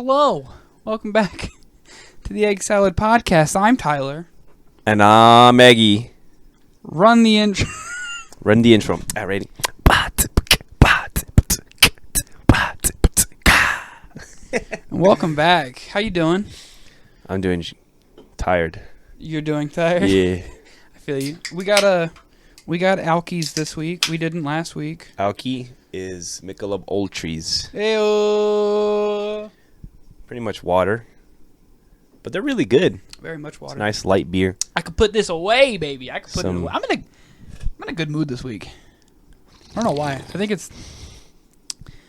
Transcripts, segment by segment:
Hello. Welcome back to the EggSalad Podcast. I'm Tyler. And I'm Eggy. Run the intro. Run the intro. Ready? Welcome back. How you doing? I'm doing tired. You're doing tired? Yeah. I feel you. We got Alkies this week. We didn't last week. Alki is Michelob Ultras. Heyo. Pretty much water. But they're really good. Very much water. It's a nice light beer. I could put this away, baby. I could put it away. I'm in a good mood this week. I don't know why. I think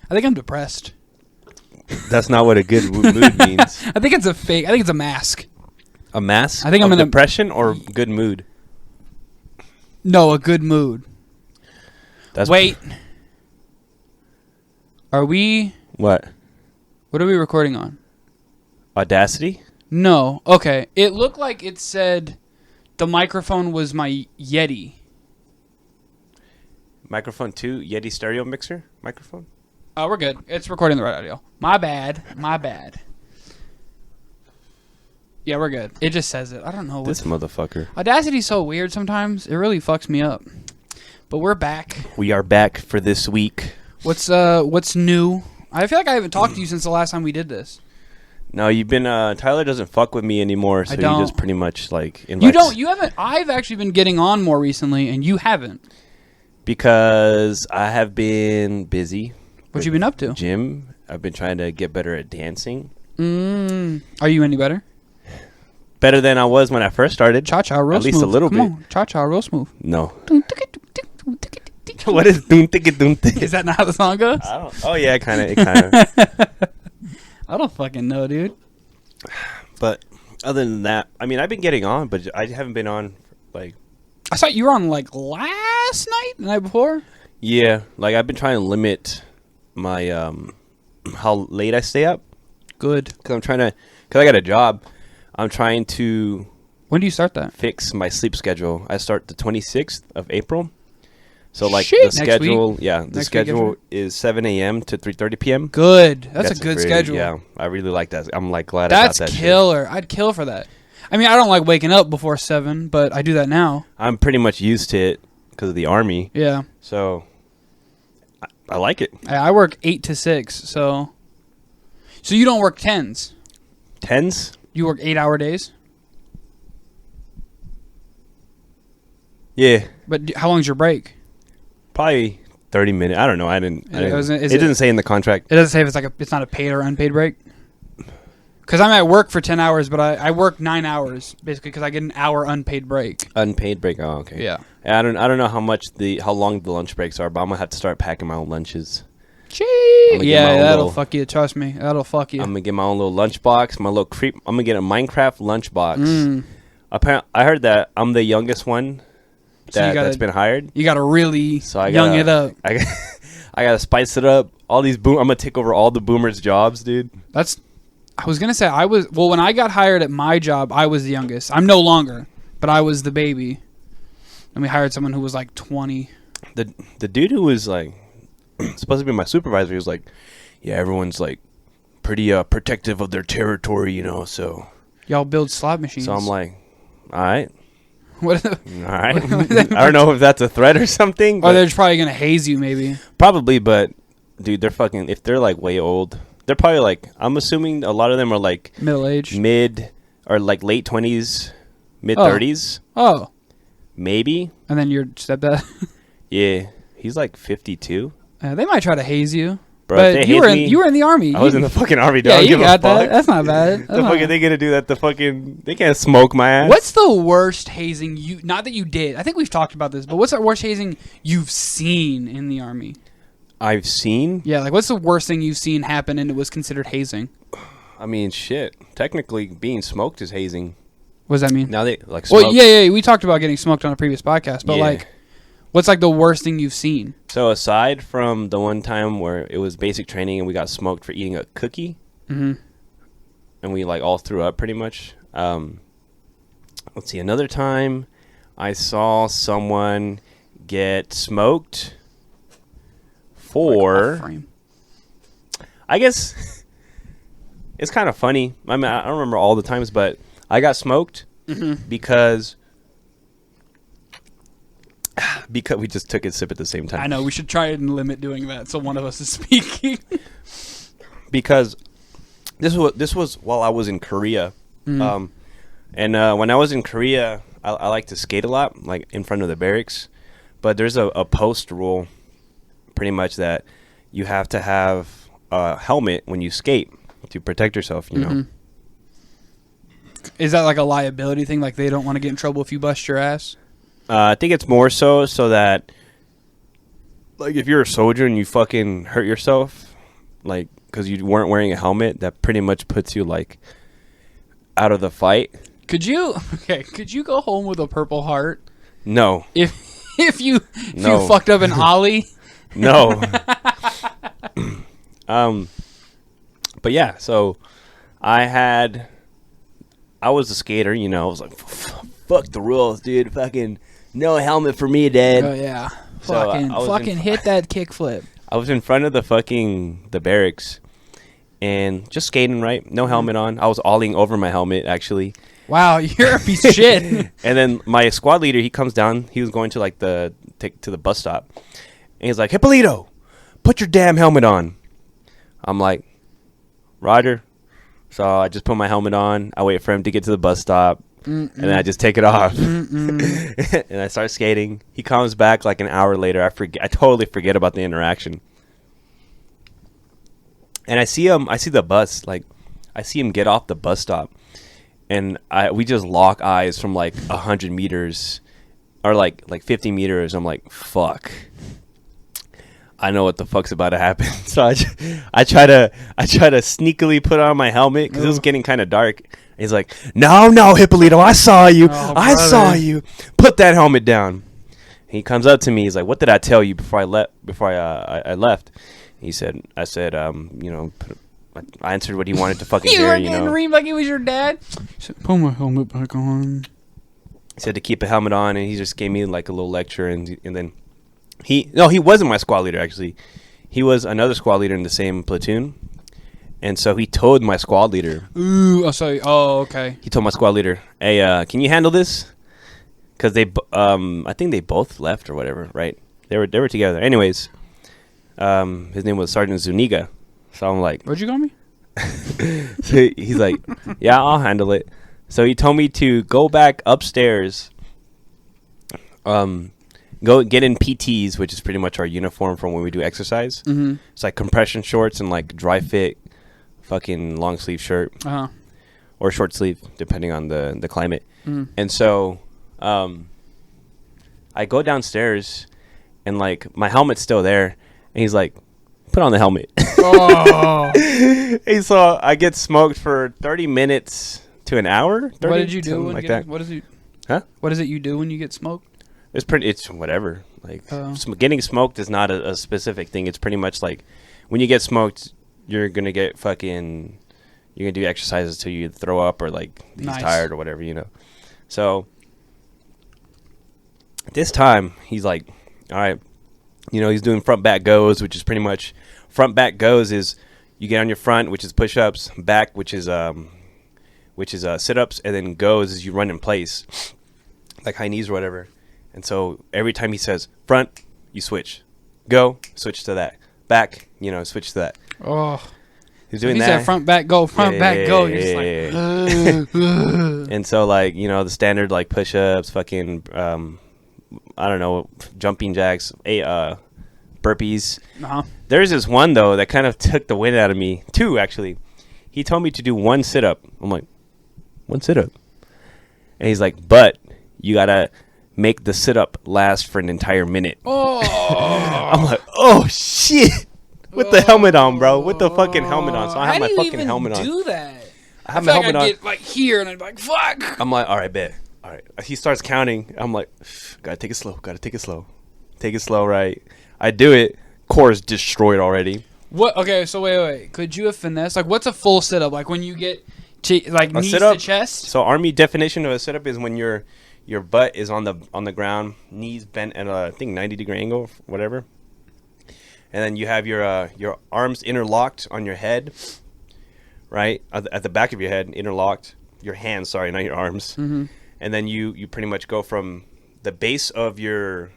I'm depressed. That's not what a good mood means. I think it's a fake. I think it's a mask. A mask? I think I'm in depression or good mood? No, a good mood. Wait. Are we... What? What are we recording on? Audacity? No. Okay. It looked like it said the microphone was my Yeti. Microphone 2, Yeti stereo mixer microphone? Oh, we're good. It's recording the right audio. My bad. Yeah, we're good. It just says it. I don't know. This motherfucker. Audacity's so weird sometimes. It really fucks me up. But we're back. We are back for this week. What's new? I feel like I haven't talked to you since the last time we did this. No, you've been Tyler doesn't fuck with me anymore, so you just pretty much like you haven't. I've actually been getting on more recently and you haven't. Because I have been busy. What you been up to? Gym. I've been trying to get better at dancing. Are you any better? Better than I was when I first started. Cha-cha real smooth. At least a little Come bit. On. Cha-cha real smooth. No. What is doom ticket doom ticket? Is that not how the song goes? Oh yeah, it kind of. I don't fucking know, dude. But other than that, I mean, I've been getting on, but I haven't been on like. I thought you were on like last night, the night before. Yeah, like I've been trying to limit my how late I stay up. Good. Because I got a job. I'm trying to. When do you start that? Fix my sleep schedule. I start the 26th of April. So like Shit. the schedule, Next the schedule week, is 7 a.m. to 3:30 p.m. Good. That's a good schedule. Yeah, I really like that. I'm like glad I got that. That's killer. Shit. I'd kill for that. I mean, I don't like waking up before 7, but I do that now. I'm pretty much used to it because of the Army. Yeah. So I like it. I work 8 to 6, so you don't work 10s. 10s? You work 8-hour days? Yeah. But how long's your break? Probably 30 minutes. I don't know. It doesn't say in the contract. It doesn't say if it's not a paid or unpaid break? Because I'm at work for 10 hours, but I work 9 hours, basically, because I get an hour unpaid break. Unpaid break? Oh, okay. Yeah. I don't know how long the lunch breaks are, but I'm going to have to start packing my own lunches. Yeah, that'll fuck you. Trust me. That'll fuck you. I'm going to get my own little lunch box, my little creep. I'm going to get a Minecraft lunch box. Apparently, I heard that I'm the youngest one that's been hired. You got to really young it up. I got to spice it up. I'm going to take over all the boomers' jobs, dude. I was going to say, when I got hired at my job, I was the youngest. I'm no longer, but I was the baby. And we hired someone who was like 20. The dude who was like supposed to be my supervisor, he was like, yeah, everyone's like pretty protective of their territory, you know, so. Y'all build slot machines. So I'm like, all right. All right. I don't know if that's a threat or something. Or they're probably going to haze you maybe. Probably, but dude, if they're like way old, they're probably like, I'm assuming a lot of them are like middle-aged. Mid or like late 20s, mid 30s. Oh. Maybe. And then your stepdad? Yeah. He's like 52. They might try to haze you. Bro, but you were in the Army. I was in the fucking Army, dog. Yeah, you got that. That's not bad. The fuck are they gonna do that? They can't smoke my ass. What's the worst hazing not that you did? I think we've talked about this, but what's the worst hazing you've seen in the Army? I've seen? Yeah, like what's the worst thing you've seen happen and it was considered hazing? I mean, shit. Technically, being smoked is hazing. What does that mean? Now they like smoke. Well, yeah, we talked about getting smoked on a previous podcast, but like, what's like the worst thing you've seen? So aside from the one time where it was basic training and we got smoked for eating a cookie, and we like all threw up pretty much. Let's see. Another time, I saw someone get smoked for, I guess, it's kind of funny. I mean, I don't remember all the times, but I got smoked because we just took a sip at the same time. I know we should try and limit doing that so one of us is speaking. Because this was while I was in Korea, and when I was in Korea, I like to skate a lot, like in front of the barracks. But there's a post rule, pretty much, that you have to have a helmet when you skate to protect yourself. You know. Is that like a liability thing? Like they don't want to get in trouble if you bust your ass? I think it's more so that, like, if you're a soldier and you fucking hurt yourself, like, because you weren't wearing a helmet, that pretty much puts you, like, out of the fight. Could you go home with a Purple Heart? No. If you fucked up an ollie? No. But yeah, so I was a skater, you know. I was like, fuck the rules, dude. Fucking no helmet for me, Dad. Oh yeah. So fucking hit that kickflip. I was in front of the barracks and just skating, right? No helmet on. I was ollieing over my helmet, actually. Wow, you're a piece of shit. And then my squad leader, he comes down. He was going to like to the bus stop, and he's like, "Hippolito, put your damn helmet on." I'm like, "Roger." So I just put my helmet on. I wait for him to get to the bus stop, and then I just take it off, and I start skating. He comes back like an hour later. I totally forget about the interaction, and I see him. I see the bus. Like, I see him get off the bus stop. And we just lock eyes from like 100 meters or like 50 meters. I'm like, fuck. I know what the fuck's about to happen. So I try to sneakily put on my helmet because it was getting kind of dark. And he's like, no, Hippolito, I saw you. I saw you. Put that helmet down. And he comes up to me. He's like, what did I tell you before I left? I said, you know, I answered what he wanted to fucking hear, you know. You were getting like he was your dad? He said, put my helmet back on. He said to keep a helmet on, and he just gave me like a little lecture, and then he wasn't my squad leader, actually. He was another squad leader in the same platoon, and so he told my squad leader. Ooh, sorry. Oh, okay. He told my squad leader, hey, can you handle this? Because I think they both left or whatever, right? They were together. Anyways, his name was Sergeant Zuniga. So I'm like, what'd you call me? So he's like, yeah, I'll handle it. So he told me to go back upstairs, go get in PTs, which is pretty much our uniform from when we do exercise. Mm-hmm. It's like compression shorts and like dry fit, fucking long sleeve shirt, or short sleeve, depending on the climate. Mm. And so I go downstairs, and like my helmet's still there, and he's like, put on the helmet. Oh. Hey, so I get smoked for 30 minutes to an hour. 30, what did you do? Like that. What is it? Huh? What is it you do when you get smoked? It's whatever. Like getting smoked is not a specific thing. It's pretty much like when you get smoked, you're gonna do exercises till you throw up or like he's tired or whatever, you know. So this time he's like, all right, you know, he's doing front back goes, which is pretty much front back goes is you get on your front, which is push-ups, back, which is sit-ups, and then goes is you run in place, like high knees or whatever. And so every time he says front, you switch, go, switch to that, back, you know, switch to that. Oh, he's doing that. He said front back go, back go. You're just like, and so like, you know, the standard like push-ups, fucking I don't know, jumping jacks, burpees. There's this one though that kind of took the wind out of me. Two, actually. He told me to do one sit-up. I'm like, one sit-up? And he's like, but you gotta make the sit-up last for an entire minute. Oh. I'm like, oh shit. With the helmet on, bro. With the fucking helmet on. So I have my fucking helmet on. How do you even do that? I have my helmet on. Get like here and I'd be like, fuck. I'm like, all right, bet. All right. He starts counting. I'm like, gotta take it slow. Take it slow, right? I do it. Core is destroyed already. What? Okay, so wait. Could you have finessed? Like, what's a full sit-up? Like when you get to like knees to chest? So Army definition of a sit-up is when your butt is on the ground, knees bent at I think 90-degree angle, whatever. And then you have your arms interlocked on your head, right? At the back of your head, interlocked. Your hands, sorry, not your arms. Mm-hmm. And then you pretty much go from the base of your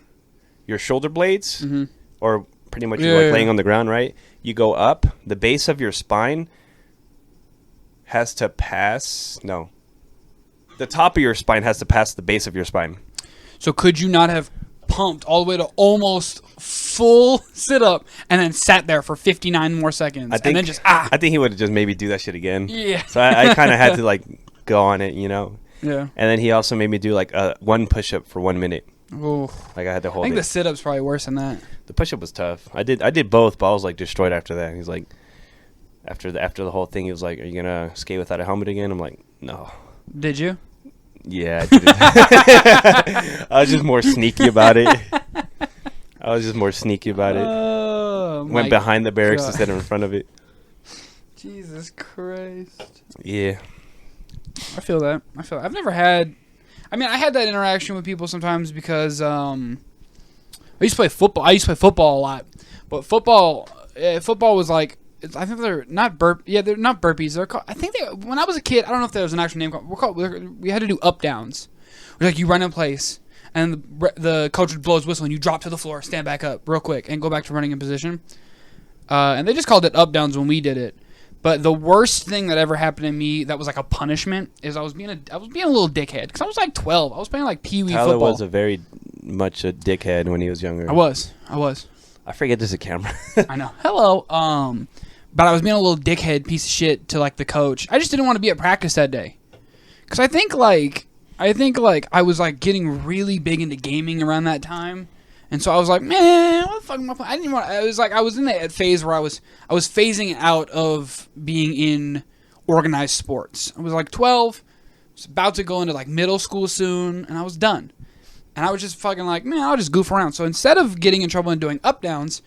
shoulder blades, Mm-hmm. or pretty much you're like laying on the ground, right? You go up. The base of your spine has to pass. No. The top of your spine has to pass the base of your spine. So could you not have pumped all the way to almost full sit up and then sat there for 59 more seconds and then just I think he would just maybe do that shit again. Yeah. So I kind of had to like go on it, you know. Yeah. And then he also made me do like one push-up for 1 minute. Ooh. Like I had to hold I think it. the sit-up's probably worse than that. The push-up was tough. I did both, but I was like destroyed after that. He's like, after the whole thing, he was like, "Are you gonna skate without a helmet again?" I'm like, "No." Did you? Yeah, I did it. I was just more sneaky about it. Oh, Went behind the barracks instead of in front of it. Jesus Christ. Yeah. I feel that. I've never had... I mean, I had that interaction with people sometimes because I used to play football. I used to play football a lot. But football was like... I think they're not Yeah, they're not burpees. They're called... I think when I was a kid, I don't know if there was an actual name called... We had to do up-downs. Like you run in place, and the coach would blow his whistle, and you drop to the floor, stand back up real quick, and go back to running in position. And they just called it up-downs when we did it. But the worst thing that ever happened to me that was like a punishment is I was being a little dickhead because I was like 12. I was playing like pee-wee Tyler football. was very much a dickhead when he was younger. I was. I forget there's a camera. I know. Hello. But I was being a little dickhead piece of shit to like the coach. I just didn't want to be at practice that day because I think I was like getting really big into gaming around that time. And so I was like, man, what the fuck am I playing? I didn't want. I was in that phase where I was phasing out of being in organized sports. I was like 12, was about to go into like middle school soon, and I was done. And I was just fucking like, man, I'll just goof around. So instead of getting in trouble and doing up downs,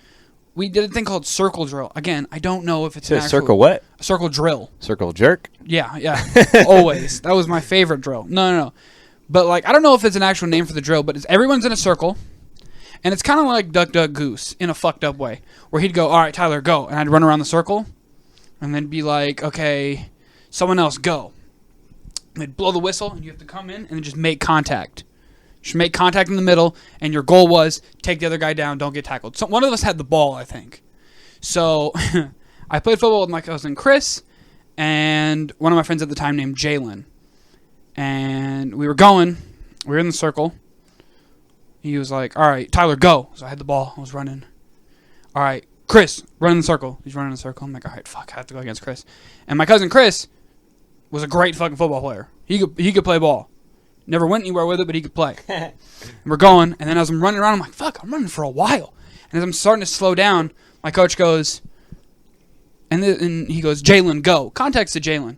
we did a thing called circle drill. Again, I don't know if it's an actual circle what? A circle drill. Circle jerk? Yeah. Always. That was my favorite drill. No. But like, I don't know if it's an actual name for the drill, but everyone's in a circle. And it's kind of like Duck, Duck, Goose in a fucked up way. Where he'd go, all right, Tyler, go. And I'd run around the circle. And then be like, okay, someone else, go. And they'd blow the whistle, and you have to come in and then just make contact. Just make contact in the middle, and your goal was take the other guy down, don't get tackled. So one of us had the ball, I think. So I played football with my cousin Chris and one of my friends at the time named Jalen. And we were in the circle. He was like, all right, Tyler, go. So I had the ball. I was running. All right, Chris, run in the circle. He's running in the circle. I'm like, all right, fuck, I have to go against Chris. And my cousin Chris was a great fucking football player. He could play ball. Never went anywhere with it, but he could play. And we're going, and then as I'm running around, I'm like, fuck, I'm running for a while. And as I'm starting to slow down, my coach goes, and he goes, Jalen, go. Context to Jalen.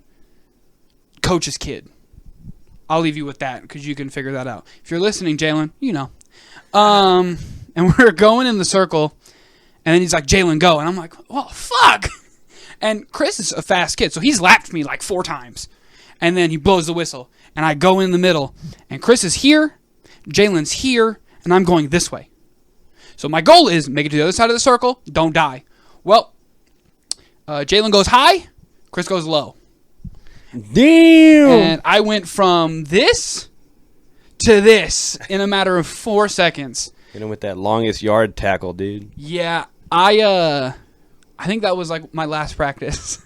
Coach's kid. I'll leave you with that because you can figure that out. If you're listening, Jalen, you know. And we're going in the circle, and then he's like, Jalen, go. And I'm like, well, fuck. And Chris is a fast kid, so he's lapped me like 4 times. And then he blows the whistle, and I go in the middle. And Chris is here, Jalen's here, and I'm going this way. So my goal is make it to the other side of the circle, don't die. Well, Jalen goes high, Chris goes low. Damn! And I went from this to this in a matter of 4 seconds. Hit him with that longest yard tackle, dude. Yeah, I think that was like my last practice.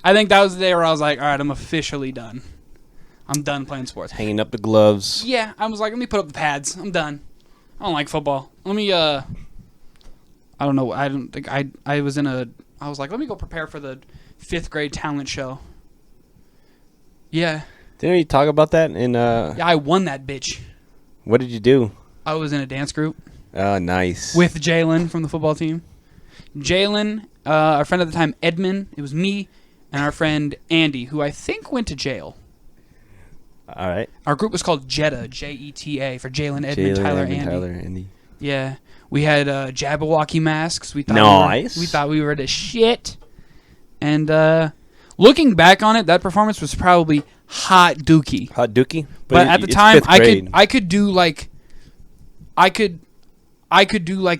I think that was the day where I was like, all right, I'm officially done. I'm done playing sports. Hanging up the gloves. Yeah, I was like, let me put up the pads. I'm done. I don't like football. Let me, I don't know. I don't think I was like, let me go prepare for the 5th grade talent show. Yeah. Didn't you talk about that in, Yeah, I won that bitch. What did you do? I was in a dance group. Oh, nice. With Jalen from the football team. Jalen, our friend at the time, Edmund, it was me, and our friend Andy, who I think went to jail. All right. Our group was called Jetta, Jeta, for Jalen, Edmund, Tyler, Andy. Yeah. We had Jabberwocky masks. We thought nice. We thought we were the shit. And looking back on it, that performance was probably hot dookie. Hot dookie? But at the time, I could do like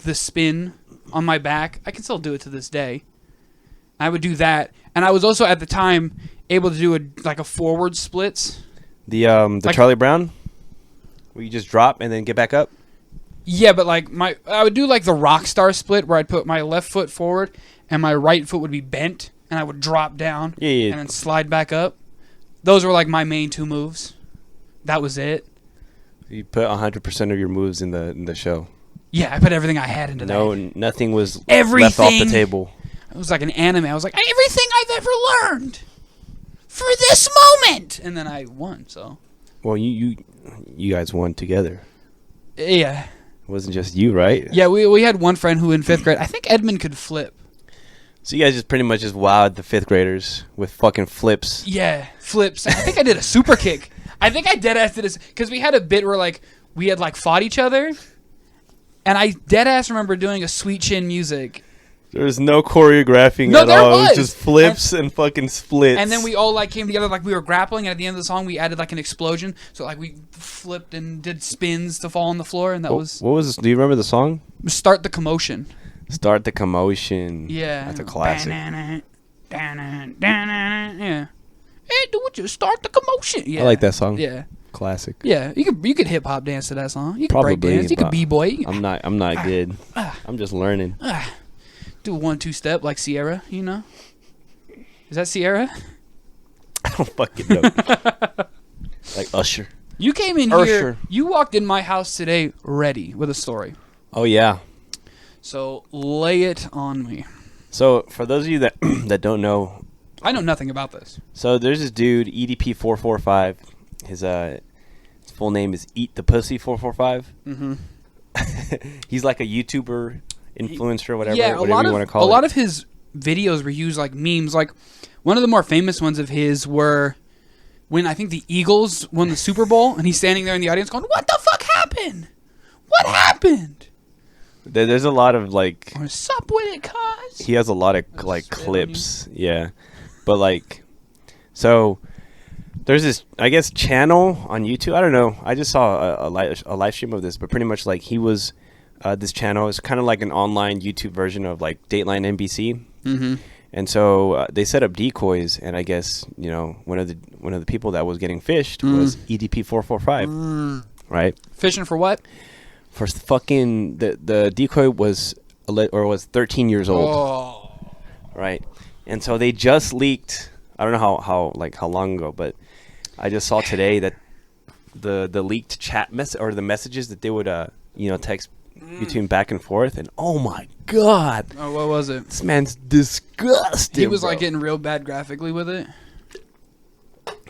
the spin on my back. I can still do it to this day. I would do that, And I was also at the time able to do a forward splits. The Charlie Brown, where you just drop and then get back up. Yeah, but I would do like the rock star split where I'd put my left foot forward and my right foot would be bent and I would drop down and then slide back up. Those were like my main 2 moves. That was it. You put 100% of your moves in the show. Yeah, I put everything I had into that. No, nothing was left off the table. It was like an anime. I was like, everything I've ever learned for this moment, and then I won. So. Well, you guys won together. Yeah. It wasn't just you, right? Yeah, we had one friend who in 5th grade, I think Edmund could flip. So you guys just pretty much just wowed the 5th graders with fucking flips. Yeah, flips. I think I did a super kick. I think I deadass did this because we had a bit where we had fought each other, and I deadass remember doing a Sweet Chin music. There was no choreographing at all. It was just flips and fucking splits. And then we all came together we were grappling, and at the end of the song we added an explosion. So we flipped and did spins to fall on the floor, and that was. What was this? Do you remember the song? Start the Commotion. Start the Commotion. Yeah. That's a classic. Yeah. Hey, do what you start the commotion. Yeah. I like that song. Yeah. Classic. Yeah. You could hip hop dance to that song. You could break dance. You could b-boy. I'm not good. I'm just learning. Do a 1-2 step like Sierra, you know? Is that Sierra? I don't fucking know. Like Usher. You came in here. You walked in my house today ready with a story. Oh yeah. So lay it on me. So for those of you that that don't know, I know nothing about this. So there's this dude EDP445. His full name is Eat the Pussy 445. Mm-hmm. He's like a YouTuber, influencer, whatever you want to call it. A lot of his videos were used like memes. Like one of the more famous ones of his were when I think the Eagles won the Super Bowl, and he's standing there in the audience going, "What the fuck happened? What happened?" There's a lot of What's up with it, cuz? He has a lot of clips, yeah. But so there's this, I guess, channel on YouTube. I don't know. I just saw a live stream of this, but pretty much he was this channel is kind of like an online YouTube version of Dateline NBC. Mm-hmm. And so they set up decoys, and I guess one of the people that was getting fished was EDP445, right? Fishing for what? For fucking the decoy was 13 years old, right? And so they just leaked. I don't know how long ago, but I just saw today that the leaked chat or the messages that they would text between back and forth, and oh my god! Oh, what was it? This man's disgusting. He was getting real bad graphically with it.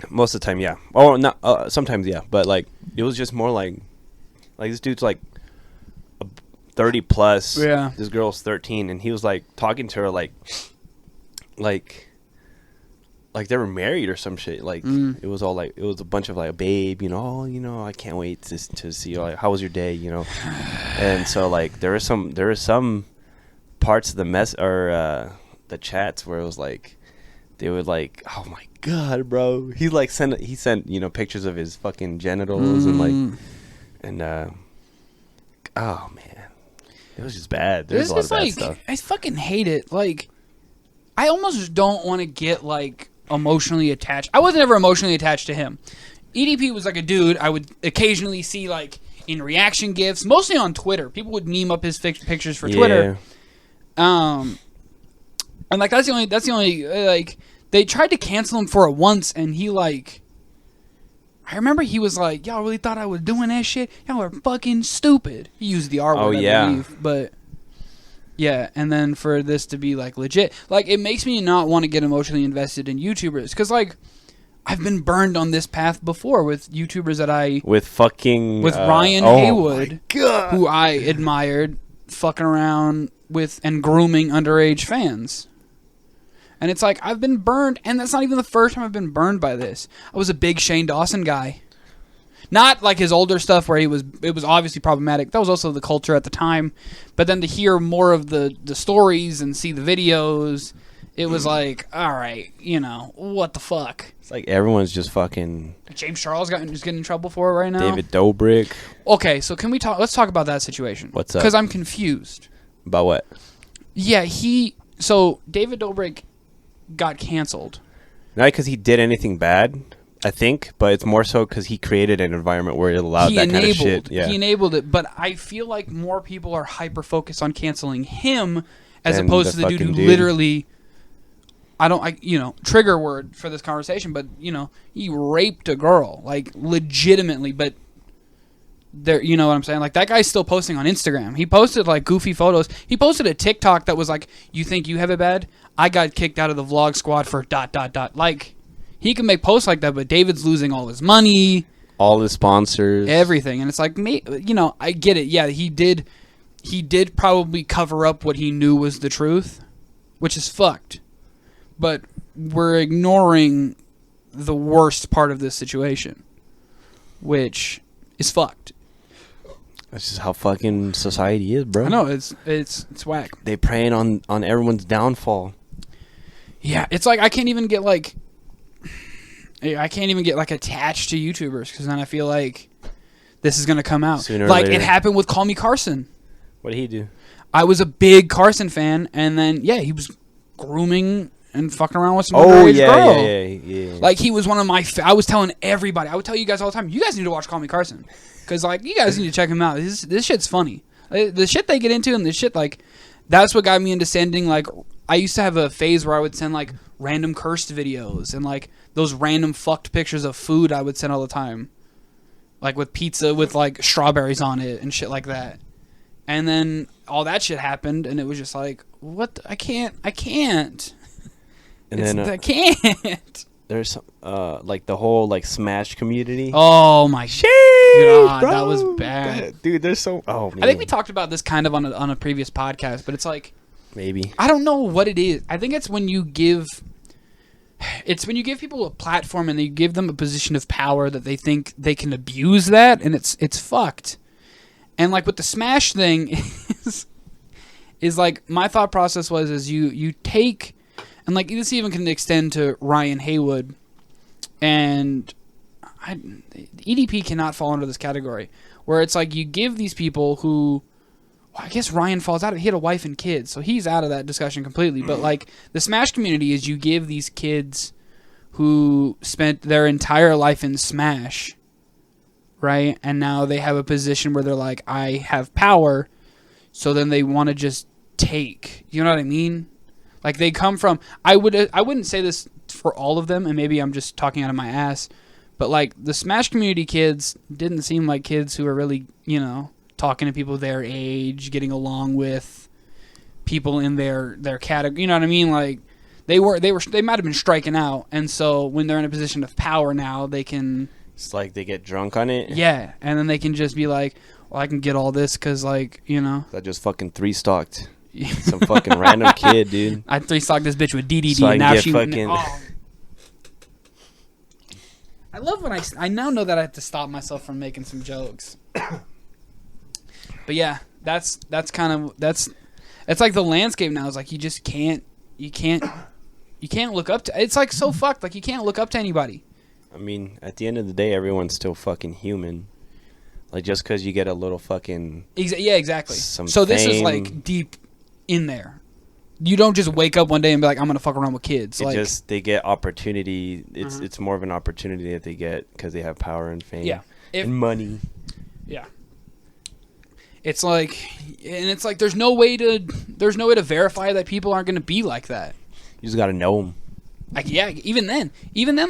Most of the time, yeah. Oh, not sometimes, yeah. But it was just more like this dude's 30 plus. Yeah. This girl's 13, and he was talking to her like they were married or some shit. It was all it was a bunch of babe, I can't wait to see you. How was your day, And so there were some parts of the mess or the chats where it was they would oh my god, bro. He sent pictures of his fucking genitals and oh man. It was just bad. There's a lot of bad stuff. I fucking hate it. I almost don't want to get emotionally attached. I wasn't ever emotionally attached to him. EDP was a dude I would occasionally see in reaction gifs, mostly on Twitter. People would meme up his pictures for Twitter. And that's the only they tried to cancel him for it once, and he I remember he was y'all really thought I was doing that shit? Y'all are fucking stupid. He used the R word, I believe. But, yeah, and then for this to be, legit. It makes me not want to get emotionally invested in YouTubers. Because, I've been burned on this path before with YouTubers that With Ryan Haywood, who I admired, fucking around with and grooming underage fans. And it's I've been burned, and that's not even the first time I've been burned by this. I was a big Shane Dawson guy. Not his older stuff where it was obviously problematic. That was also the culture at the time. But then to hear more of the stories and see the videos, it was all right, what the fuck? It's everyone's just fucking... James Charles is getting in trouble for it right now. David Dobrik. Okay, so can we talk... Let's talk about that situation. What's up? Because I'm confused. About what? Yeah, So David Dobrik... got canceled. Not because he did anything bad, I think, but it's more so because he created an environment where it allowed that kind of shit. Yeah. He enabled it, but I feel like more people are hyper-focused on canceling him as And opposed to the dude who dude. literally... trigger word for this conversation, but, he raped a girl, like, legitimately, but there, you know what I'm saying? Like, that guy's still posting on Instagram. He posted, like, goofy photos. He posted a TikTok that was like, you think you have it bad? I got kicked out of the vlog squad for ... Like, he can make posts like that, but David's losing all his money. All his sponsors. Everything. And it's like, I get it. Yeah, he did probably cover up what he knew was the truth, which is fucked. But we're ignoring the worst part of this situation, which is fucked. That's just how fucking society is, bro. I know, it's whack. They preying on everyone's downfall. Yeah, it's like I can't even get like attached to YouTubers because then I feel like this is gonna come out. Sooner or like later. it happened with Call Me Carson. What did he do? I was a big Carson fan, and then he was grooming and fucking around with some underage girl. Yeah. Like, he was one of my... I was telling everybody. I would tell you guys all the time, you guys need to watch Call Me Carson. Because, like, you guys need to check him out. This shit's funny. The shit they get into and the shit, like... That's what got me into sending, like... I used to have a phase where I would send, like, random cursed videos. And, like, those random fucked pictures of food I would send all the time. Like, with pizza with, like, strawberries on it and shit like that. And then all that shit happened, and it was just like, what? I can't. And then I can't. there's some, like the whole like Smash community. Oh my God, bro. that was bad, dude. There's so. Oh man. I think we talked about this kind of on a previous podcast, but it's like maybe I don't know what it is. I think it's when you give people a platform and you give them a position of power that they think they can abuse that, and it's fucked. And like with the Smash thing is like my thought process was you take. And, like, this even can extend to Ryan Haywood. And EDP cannot fall under this category. Where it's like you give these people who... Well, I guess Ryan falls out of it. He had a wife and kids. So he's out of that discussion completely. But, like, the Smash community is you give these kids who spent their entire life in Smash, right? And now they have a position where they're like, I have power. So then they want to just take. You know what I mean? Like, they come from... I wouldn't say this for all of them, and maybe I'm just talking out of my ass, but, like, the Smash community kids didn't seem like kids who are really, talking to people their age, getting along with people in their category. You know what I mean? Like, they might have been striking out, and so when they're in a position of power now, they can... It's like they get drunk on it. Yeah, and then they can just be like, well, I can get all this because, like, I just fucking 3-stocked. Some fucking random kid, dude. I 3-stocked this bitch with DDD, so and now get she... fucking... I love when I now know that I have to stop myself from making some jokes. But yeah, that's kind of... It's like the landscape now is like you just can't... You can't look up to... It's like so fucked. Like you can't look up to anybody. I mean, at the end of the day, everyone's still fucking human. Like, just because you get a little fucking... Yeah, exactly. So this is, like, deep in there. You don't just wake up one day and be like, I'm going to fuck around with kids. They get opportunity. It's more of an opportunity that they get because they have power and fame. Yeah. And money. Yeah. It's like... And it's like there's no way to verify that people aren't going to be like that. You just got to know them. Like, yeah, even then,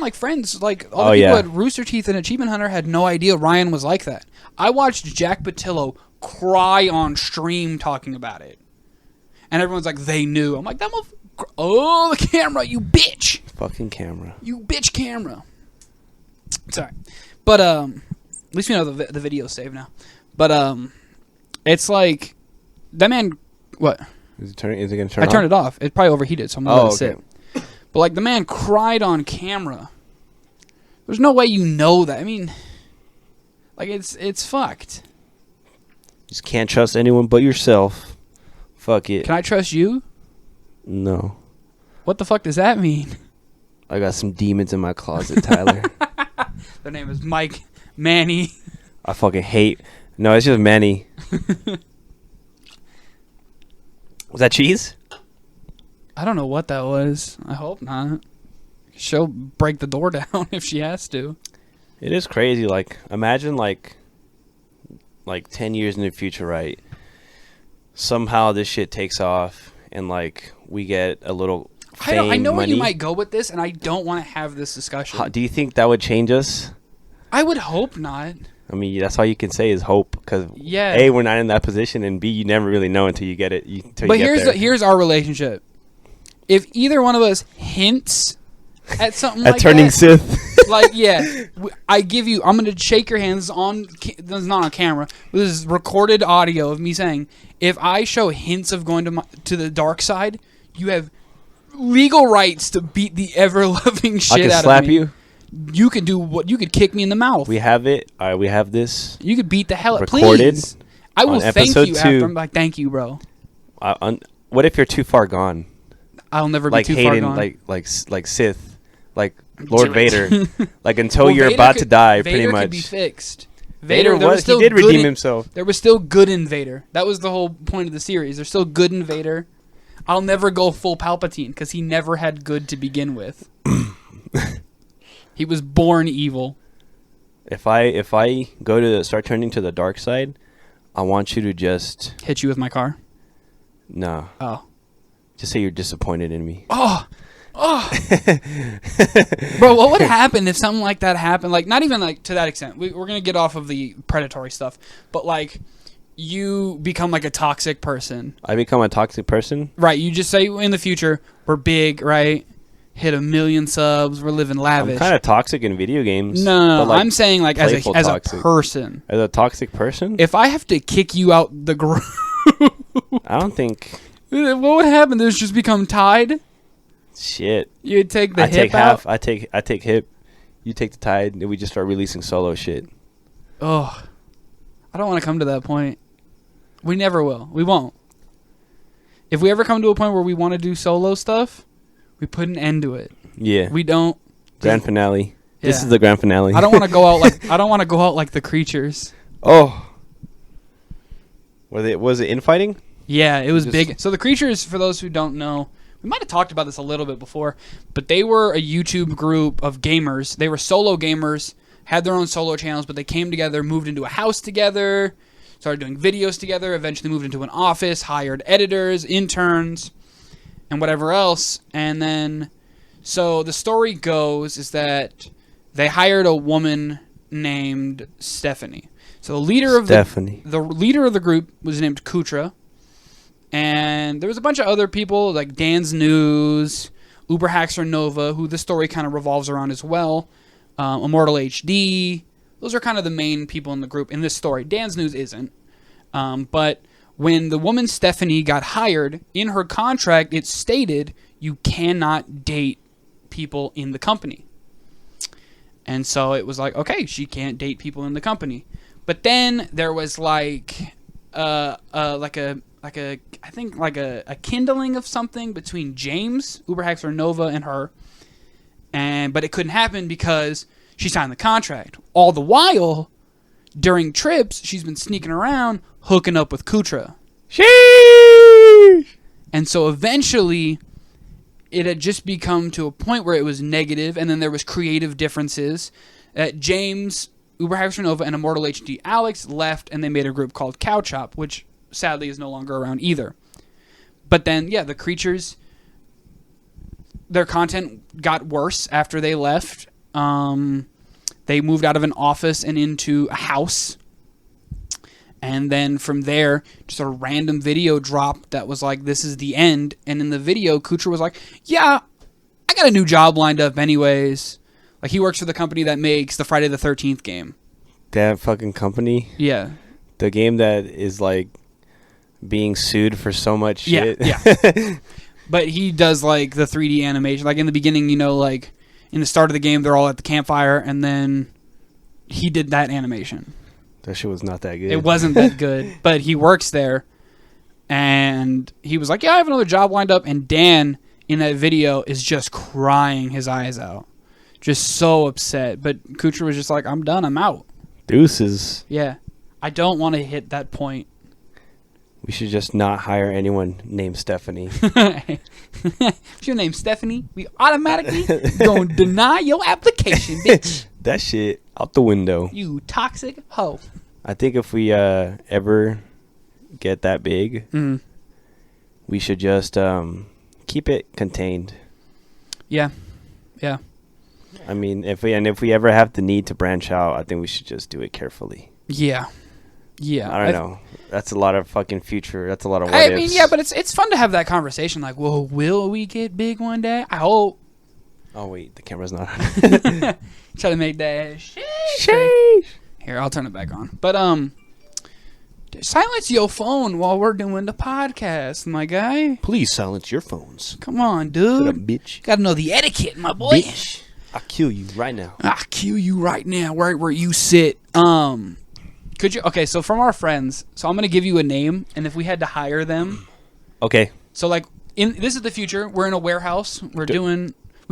like friends, like all the people at Rooster Teeth and Achievement Hunter had no idea Ryan was like that. I watched Jack Patillo cry on stream talking about it, and everyone's like, they knew. I'm like, that motherfucker! Oh, the camera, you bitch! Fucking camera, you bitch camera. Sorry, but at least we know the video's saved now. But it's like that man. What? Is it gonna turn? I turned it off. It probably overheated, so I'm gonna let it sit. Okay. But, like, the man cried on camera. There's no way you know that. I mean, like, it's fucked. Just can't trust anyone but yourself. Fuck it. Can I trust you? No. What the fuck does that mean? I got some demons in my closet, Tyler. Their name is Mike, Manny. I fucking hate... No, it's just Manny. Was that cheese? I don't know what that was. I hope not. She'll break the door down if she has to. It is crazy. Like, imagine like 10 years in the future, right? Somehow this shit takes off and like we get a little fame, I know money. where you might go with this, and I don't want to have this discussion. Do you think that would change us? I would hope not. I mean, that's all you can say is hope, because Yeah. A, we're not in that position, and B, you never really know until you get it. But here's our relationship. If either one of us hints at something like turning that, Sith, like I'm gonna shake your hands this is not on camera. This is recorded audio of me saying, if I show hints of going to the dark side, you have legal rights to beat the ever loving shit out of me. I can slap you. You could do what? You could kick me in the mouth. We have it. All right, we have this. You could beat the hell out. Recorded. Please. I will thank you after. I'm like, thank you, bro. What if you're too far gone? I'll never like be too Hayden, far gone. like Sith, like Lord Vader, like until Well, you're Vader about to die, Vader pretty much. Could be fixed. Vader there was. He did redeem himself. There was still good in Vader. That was the whole point of the series. There's still good in Vader. I'll never go full Palpatine because he never had good to begin with. He was born evil. If I go to start turning to the dark side, I want you to just hit you with my car. No. Oh. Just say you're disappointed in me. Oh. Bro, what would happen if something like that happened? Like, not even like to that extent. We're gonna get off of the predatory stuff, but like, you become like a toxic person. I become a toxic person? Right. You just say in the future we're big, right? Hit 1 million subs. We're living lavish. I'm kind of toxic in video games. No, like, I'm saying like as a person. As a toxic person? If I have to kick you out the group, I don't think. What would happen? This just become tied. Shit. You'd take the I hip take out. half. I take hip. You take the tide, and we just start releasing solo shit. Oh, I don't want to come to that point. We never will. We won't. If we ever come to a point where we want to do solo stuff, we put an end to it. Yeah. We don't. Grand finale. Yeah. This is the grand finale. I don't want to go out like the creatures. Oh. Was it infighting? Yeah, it was big. So the creatures, for those who don't know, we might have talked about this a little bit before, but they were a YouTube group of gamers. They were solo gamers, had their own solo channels, but they came together, moved into a house together, started doing videos together, eventually moved into an office, hired editors, interns, and whatever else. And then, so the story goes is that they hired a woman named Stephanie. So the leader of the leader of the group was named Kutra. And there was a bunch of other people like Dan's News, Uber Haxer Nova, who the story kind of revolves around as well. Immortal HD. Those are kind of the main people in the group in this story. Dan's News isn't. But when the woman Stephanie got hired, in her contract it stated you cannot date people in the company. And so it was like, okay, she can't date people in the company. But then there was like a kindling of something between James, Uberhaxer Nova, and her. But it couldn't happen because she signed the contract. All the while, during trips, she's been sneaking around, hooking up with Kutra. Sheesh! And so eventually, it had just become to a point where it was negative, and then there was creative differences. James, Uberhaxer Nova, and Immortal HD Alex left, and they made a group called Cow Chop, which sadly is no longer around either. But then, yeah, the creatures, their content got worse after they left. They moved out of an office and into a house. And then from there, just a random video dropped that was like, this is the end. And in the video, Kutra was like, yeah, I got a new job lined up anyways. Like, he works for the company that makes the Friday the 13th game. That fucking company? Yeah. The game that is like being sued for so much shit. Yeah. But he does like the 3D animation. Like in the beginning, you know, like in the start of the game, they're all at the campfire, and then he did that animation. That shit was not that good. It wasn't that good, but he works there, and he was like, yeah, I have another job lined up, and Dan in that video is just crying his eyes out. Just so upset. But Kutra was just like, I'm done, I'm out. Deuces. Yeah. I don't want to hit that point. We should just not hire anyone named Stephanie. If your name's Stephanie, we automatically gonna deny your application, bitch. That shit out the window. You toxic hoe. I think if we ever get that big, we should just keep it contained. Yeah. I mean, if we ever have the need to branch out, I think we should just do it carefully. Yeah. I don't know. That's a lot of fucking future. That's a lot of what ifs. I mean, yeah, but it's fun to have that conversation. Like, well, will we get big one day? I hope. Oh wait, the camera's not on. Try to make that Sheesh. Here, I'll turn it back on. But silence your phone while we're doing the podcast, my guy. Please silence your phones. Come on, dude. Shut up, bitch. Gotta know the etiquette, my boy. Bitch. I'll kill you right now. I'll kill you right now, right where you sit. Could you? Okay, so from our friends, so I'm gonna give you a name, and if we had to hire them, Okay. so like this is the future. We're in a warehouse. We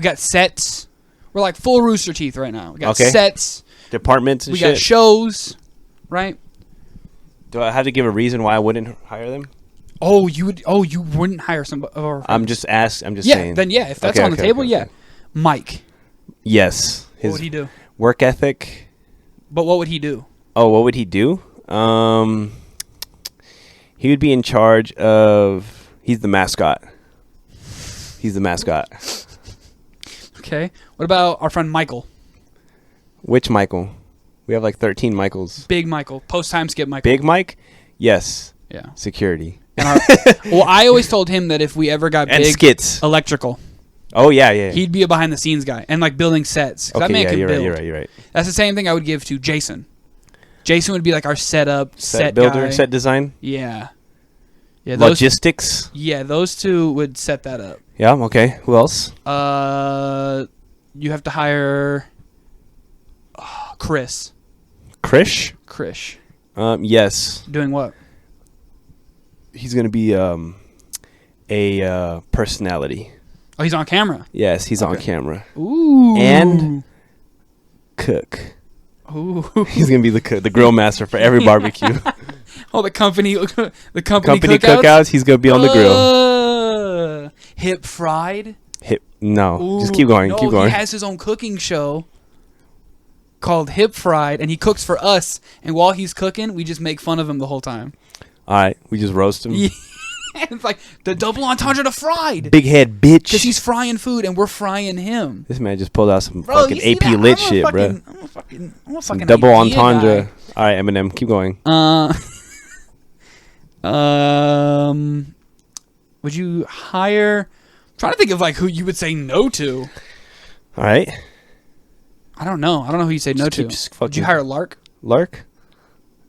got sets. We're like full Rooster Teeth right now. We got sets. Departments and we shit. got shows, right? Do I have to give a reason why I wouldn't hire them? Oh, you would. Oh, you wouldn't hire somebody. I'm just saying. Then yeah. If that's on the table, yeah. Mike. Yes. What would he do? Work ethic. But what would he do? Oh, what would he do? He would be in charge of. He's the mascot. Okay. What about our friend Michael? Which Michael? We have like 13 Michaels. Big Michael. Post time skip Michael. Big Mike? Yes. Yeah. Security. And well, I always told him that if we ever got and big, skits. Electrical. Oh yeah. He'd be a behind the scenes guy and like building sets. Okay, that man can you're build. right. You're right. That's the same thing I would give to Jason. Jason would be like our set builder, guy. set design. Yeah. Logistics. Those two would set that up. Yeah. Okay. Who else? You have to hire Chris. Krish. Yes. Yes. Doing what? He's gonna be a personality. Oh, he's on camera. Yes, he's on camera. Ooh. And cook. Ooh. He's gonna be the cook, the grill master for every barbecue. Oh, the company cookouts. He's gonna be on the grill. Hiptyde. No, Ooh, just keep going. Keep going. He has his own cooking show called Hiptyde, and he cooks for us. And while he's cooking, we just make fun of him the whole time. All right, we just roast him. Yeah. It's like the double entendre to fried. Big head bitch. Because he's frying food and we're frying him. This man just pulled out some fucking AP lit shit, bro. I'm a fucking double entendre. Guy. All right, Eminem, keep going. Would you hire? I'm trying to think of like who you would say no to. All right. I don't know who you say no to. Would you hire Lark? Lark?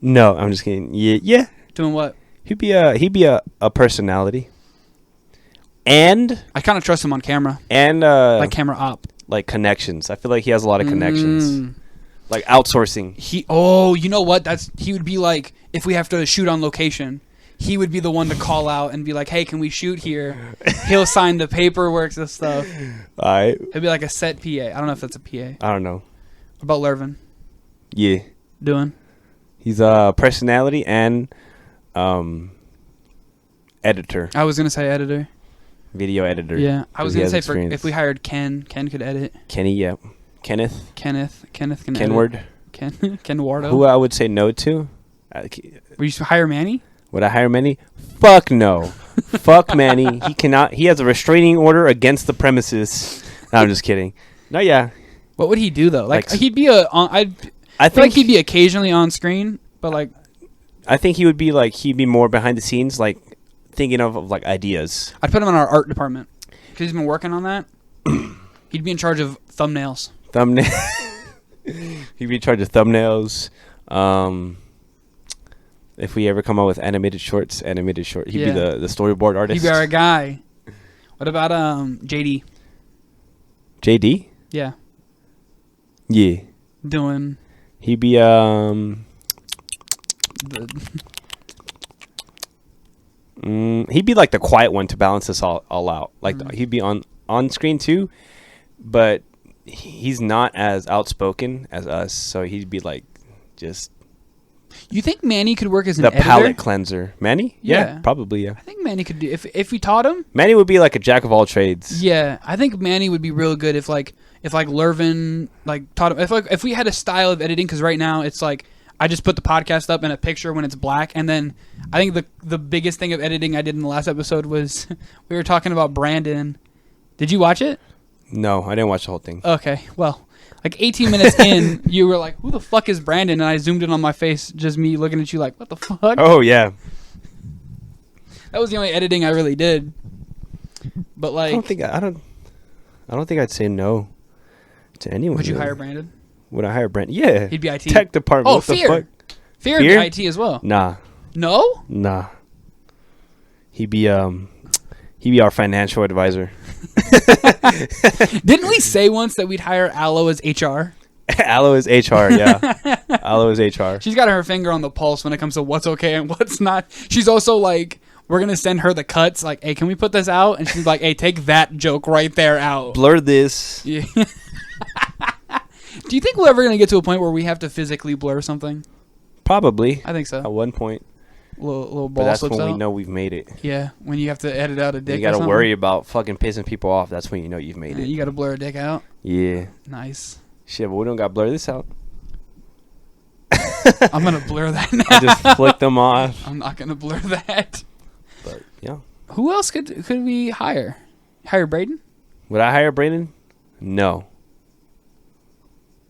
No, I'm just kidding. Yeah. Doing what? He'd be a personality. And I kind of trust him on camera. And like camera op. Like connections. I feel like he has a lot of connections. Like outsourcing. You know what? He would be like, if we have to shoot on location, he would be the one to call out and be like, hey, can we shoot here? He'll sign the paperwork and stuff. All right. It'd be like a set PA. I don't know if that's a PA. I don't know. What about Lervin? Yeah. Doing? He's a personality and editor. I was going to say editor. Video editor. Yeah. I was going to say if we hired Ken could edit. Kenny, yeah. Kenneth can Kenward. edit. Kenwardo. Who I would say no to? Would you hire Manny? Would I hire Manny? Fuck no. Fuck Manny. He cannot. He has a restraining order against the premises. No, I'm just kidding. No, yeah. What would he do though? Like he'd be I think like he'd be occasionally on screen, but like I think he would be like he'd be more behind the scenes, like thinking of like ideas. I'd put him in our art department because he's been working on that. He'd be in charge of thumbnails. He'd be in charge of thumbnails. If we ever come out with animated shorts, he'd be the storyboard artist. He'd be our guy. What about JD? JD? Yeah. Yeah. Doing. He'd be he'd be like the quiet one to balance us all out. Like he'd be on screen too, but he's not as outspoken as us, so he'd be like just You think Manny could work as an The editor? palate cleanser. Manny? Yeah. Probably, yeah. I think Manny could do if we taught him. Manny would be like a jack of all trades. Yeah, I think Manny would be real good if Lervin like taught him if we had a style of editing, because right now it's like I just put the podcast up in a picture when it's black, and then I think the biggest thing of editing I did in the last episode was we were talking about Brandon. Did you watch it? No, I didn't watch the whole thing. Okay, well, like 18 minutes in, you were like, "Who the fuck is Brandon?" And I zoomed in on my face, just me looking at you like, "What the fuck?" Oh yeah. That was the only editing I really did. But like, I don't think I'd say no to anyone. would you really. hire Brandon? Would I hire Brandon? Yeah. He'd be IT. Tech department. Oh, what the Fear. fuck? Fear Fear? would be IT as well. Nah. No? Nah. He'd be our financial advisor. Didn't we say once that we'd hire Aloe as HR? Aloe is HR, yeah. Aloe is HR. She's got her finger on the pulse when it comes to what's okay and what's not. She's also like, we're going to send her the cuts. Like, hey, can we put this out? And she's like, hey, take that joke right there out. Blur this. Yeah. Do you think we're ever going to get to a point where we have to physically blur something? Probably. I think so. At one point. Little But ball that's slips when out. we know we've made it. Yeah, when you have to edit out a dick. You got to or something. worry about fucking pissing people off. That's when you know you've made Yeah, it. you got to blur a dick out. Yeah. Nice. Shit, but we don't got to blur this out. I'm going to blur that now. I just flick them off. I'm not going to blur that. But, yeah. Who else could we hire? Hire Braden? Would I hire Brayden? No.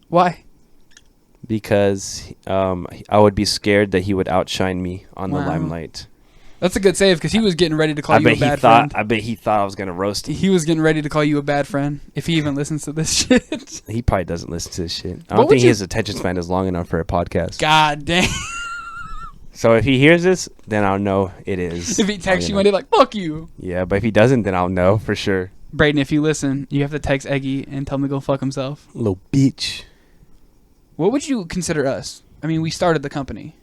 Why? Because I would be scared that he would outshine me on the Wow. limelight. That's a good save, because he was getting ready to call you a bad friend. I bet he thought I was gonna roast him. He was getting ready to call you a bad friend, if he even listens to this shit. He probably doesn't listen to this shit. I What don't would think you- his attention span is long enough for a podcast. God damn. So if he hears this, then I'll know it is. If he texts you one day like, fuck you. Yeah, but if he doesn't, then I'll know for sure. Braden, if you listen, you have to text Eggy and tell him to go fuck himself. Little bitch. What would you consider us? I mean, we started the company.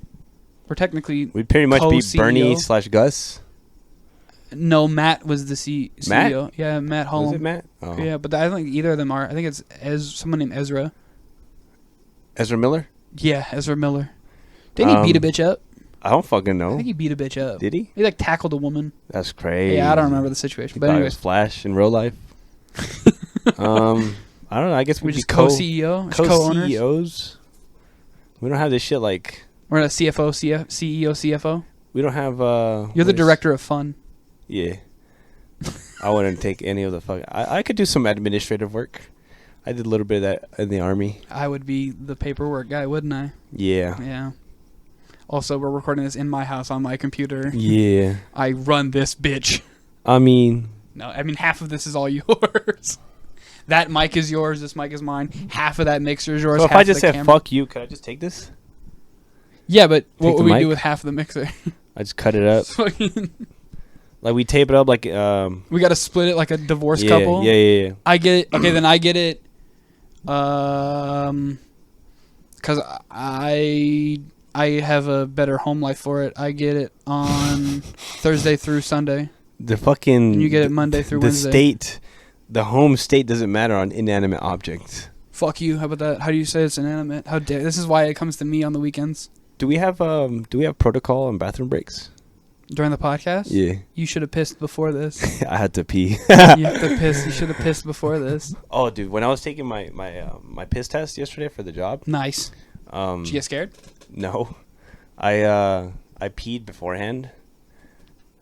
We're technically... We'd pretty much be Co-CEO. Bernie/Gus. No, Matt was the CEO. Matt? Yeah, Matt Was Holm. it Matt? Oh. Yeah, but I don't think either of them are. I think it's someone named Ezra. Ezra Miller? Yeah, Ezra Miller. Didn't he beat a bitch up? I don't fucking I know. think he beat a bitch up. Did he? He like tackled a woman. That's crazy. Yeah, I don't remember the situation. He But thought it anyway, was Flash in real life. I don't know. I guess we're we'd be just co-CEO, co-owners. co-CEOs. We don't have this shit like... We're a CFO, CEO, CFO. We don't have... You're the director of fun. Yeah. I wouldn't take any of the fuck... I could do some administrative work. I did a little bit of that in the Army. I would be the paperwork guy, wouldn't I? Yeah. Yeah. Also, we're recording this in my house on my computer. Yeah. I run this bitch. I mean... No, I mean, half of this is all yours. That mic is yours. This mic is mine. Half of that mixer is yours. So if half I of just the said, camera. fuck you, could I just take this? Yeah, but what the would we do mic? with half of the mixer? I just cut it up. Fucking- Like, we tape it up like... we got to split it like a divorced yeah, couple. Yeah. I get it. Okay, then I get it. Because I have a better home life for it. I get it on Thursday through Sunday. The fucking... And you get it Monday through the Wednesday. state... The home state doesn't matter on inanimate objects. Fuck you. How about that? How do you say it's inanimate? How dare? This is why it comes to me on the weekends Do we have protocol on bathroom breaks? during the podcast. Yeah. You should have pissed before this. I had to pee. You have to piss. You should have pissed before this. Oh, dude, when I was taking my piss test yesterday for the job, Nice. Did you get scared? no, I peed beforehand.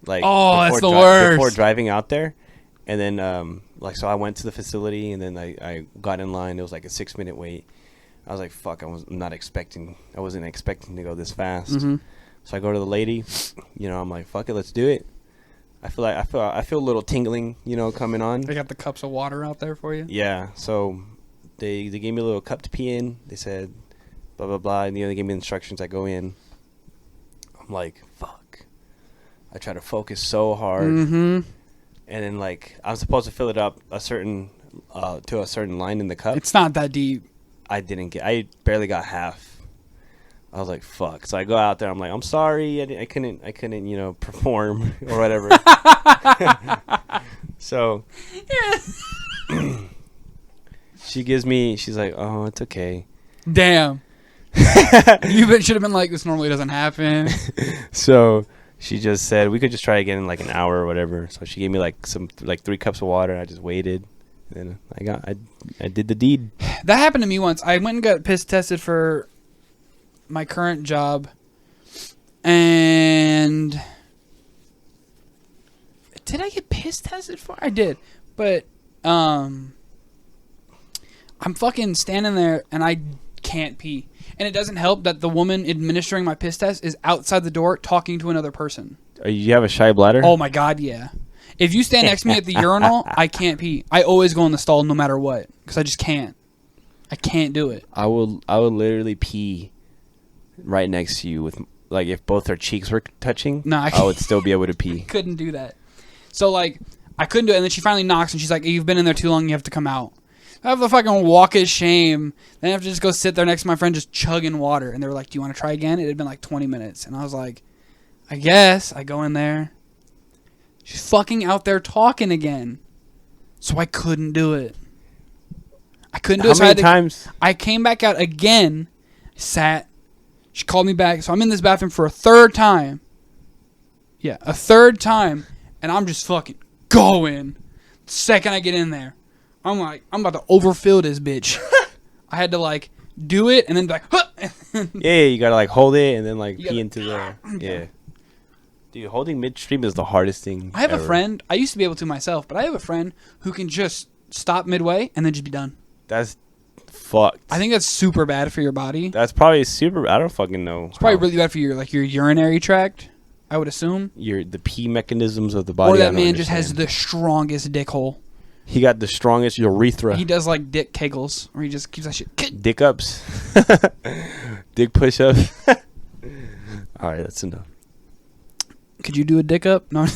Like, Oh, that's before the worst. Before driving out there, and then so I went to the facility, and then I got in line. It was like a 6-minute wait. I was like, fuck, I wasn't expecting to go this fast. Mm-hmm. So I go to the lady, I'm like, fuck it, let's do it. I feel a little tingling, coming on. They got the cups of water out there for you. Yeah, so they gave me a little cup to pee in. They said, blah, blah, blah. And, they gave me instructions. I go in. I'm like, fuck. I try to focus so hard. Mm-hmm. And then, I'm supposed to fill it up to a certain line in the cup. It's not that deep. I barely got half. I was like, fuck. So I go out there. I'm like, I'm sorry. I couldn't, perform or whatever. So she's like, oh, it's okay. Damn. You should have been like, this normally doesn't happen. So she just said we could just try again in like an hour or whatever. So she gave me like 3 cups of water. And I just waited. And I did the deed. That happened to me once. I went and got piss tested for my current job. And did I get piss tested for? I did. But I'm fucking standing there and I can't pee. And it doesn't help that the woman administering my piss test is outside the door talking to another person. You have a shy bladder? Oh my God, yeah. If you stand next to me at the urinal, I can't pee. I always go in the stall no matter what because I just can't. I can't do it. I would literally pee right next to you with like if both our cheeks were touching. No, I would still be able to pee. Couldn't do that. So like I couldn't do it, and then she finally knocks and she's like, "You've been in there too long. You have to come out." I have the fucking walk of shame. Then I have to just go sit there next to my friend just chugging water. And they were like, "Do you want to try again?" It had been like 20 minutes, and I was like, "I guess." I go in there. She's fucking out there talking again. So I couldn't do it. I couldn't do it. How many times? I came back out again, sat. She called me back. So I'm in this bathroom for a third time. Yeah, a third time. And I'm just fucking going. The second I get in there, I'm like, I'm about to overfill this bitch. I had to like do it and then be like, huh! Yeah, you gotta like hold it and then like pee into the. Yeah. Dude, holding midstream is the hardest thing. I have ever. a friend. I used to be able to myself, but I have a friend who can just stop midway and then just be done. That's fucked. I think that's super bad for your body. That's probably super. I don't fucking know. It's probably really bad for your urinary tract. I would assume. The pee mechanisms of the body. Or that man just has the strongest dick hole. He got the strongest urethra. He does like dick kegels, where he just keeps that shit. Dick ups. Dick push ups. All right, that's enough. Could you do a dick up? No.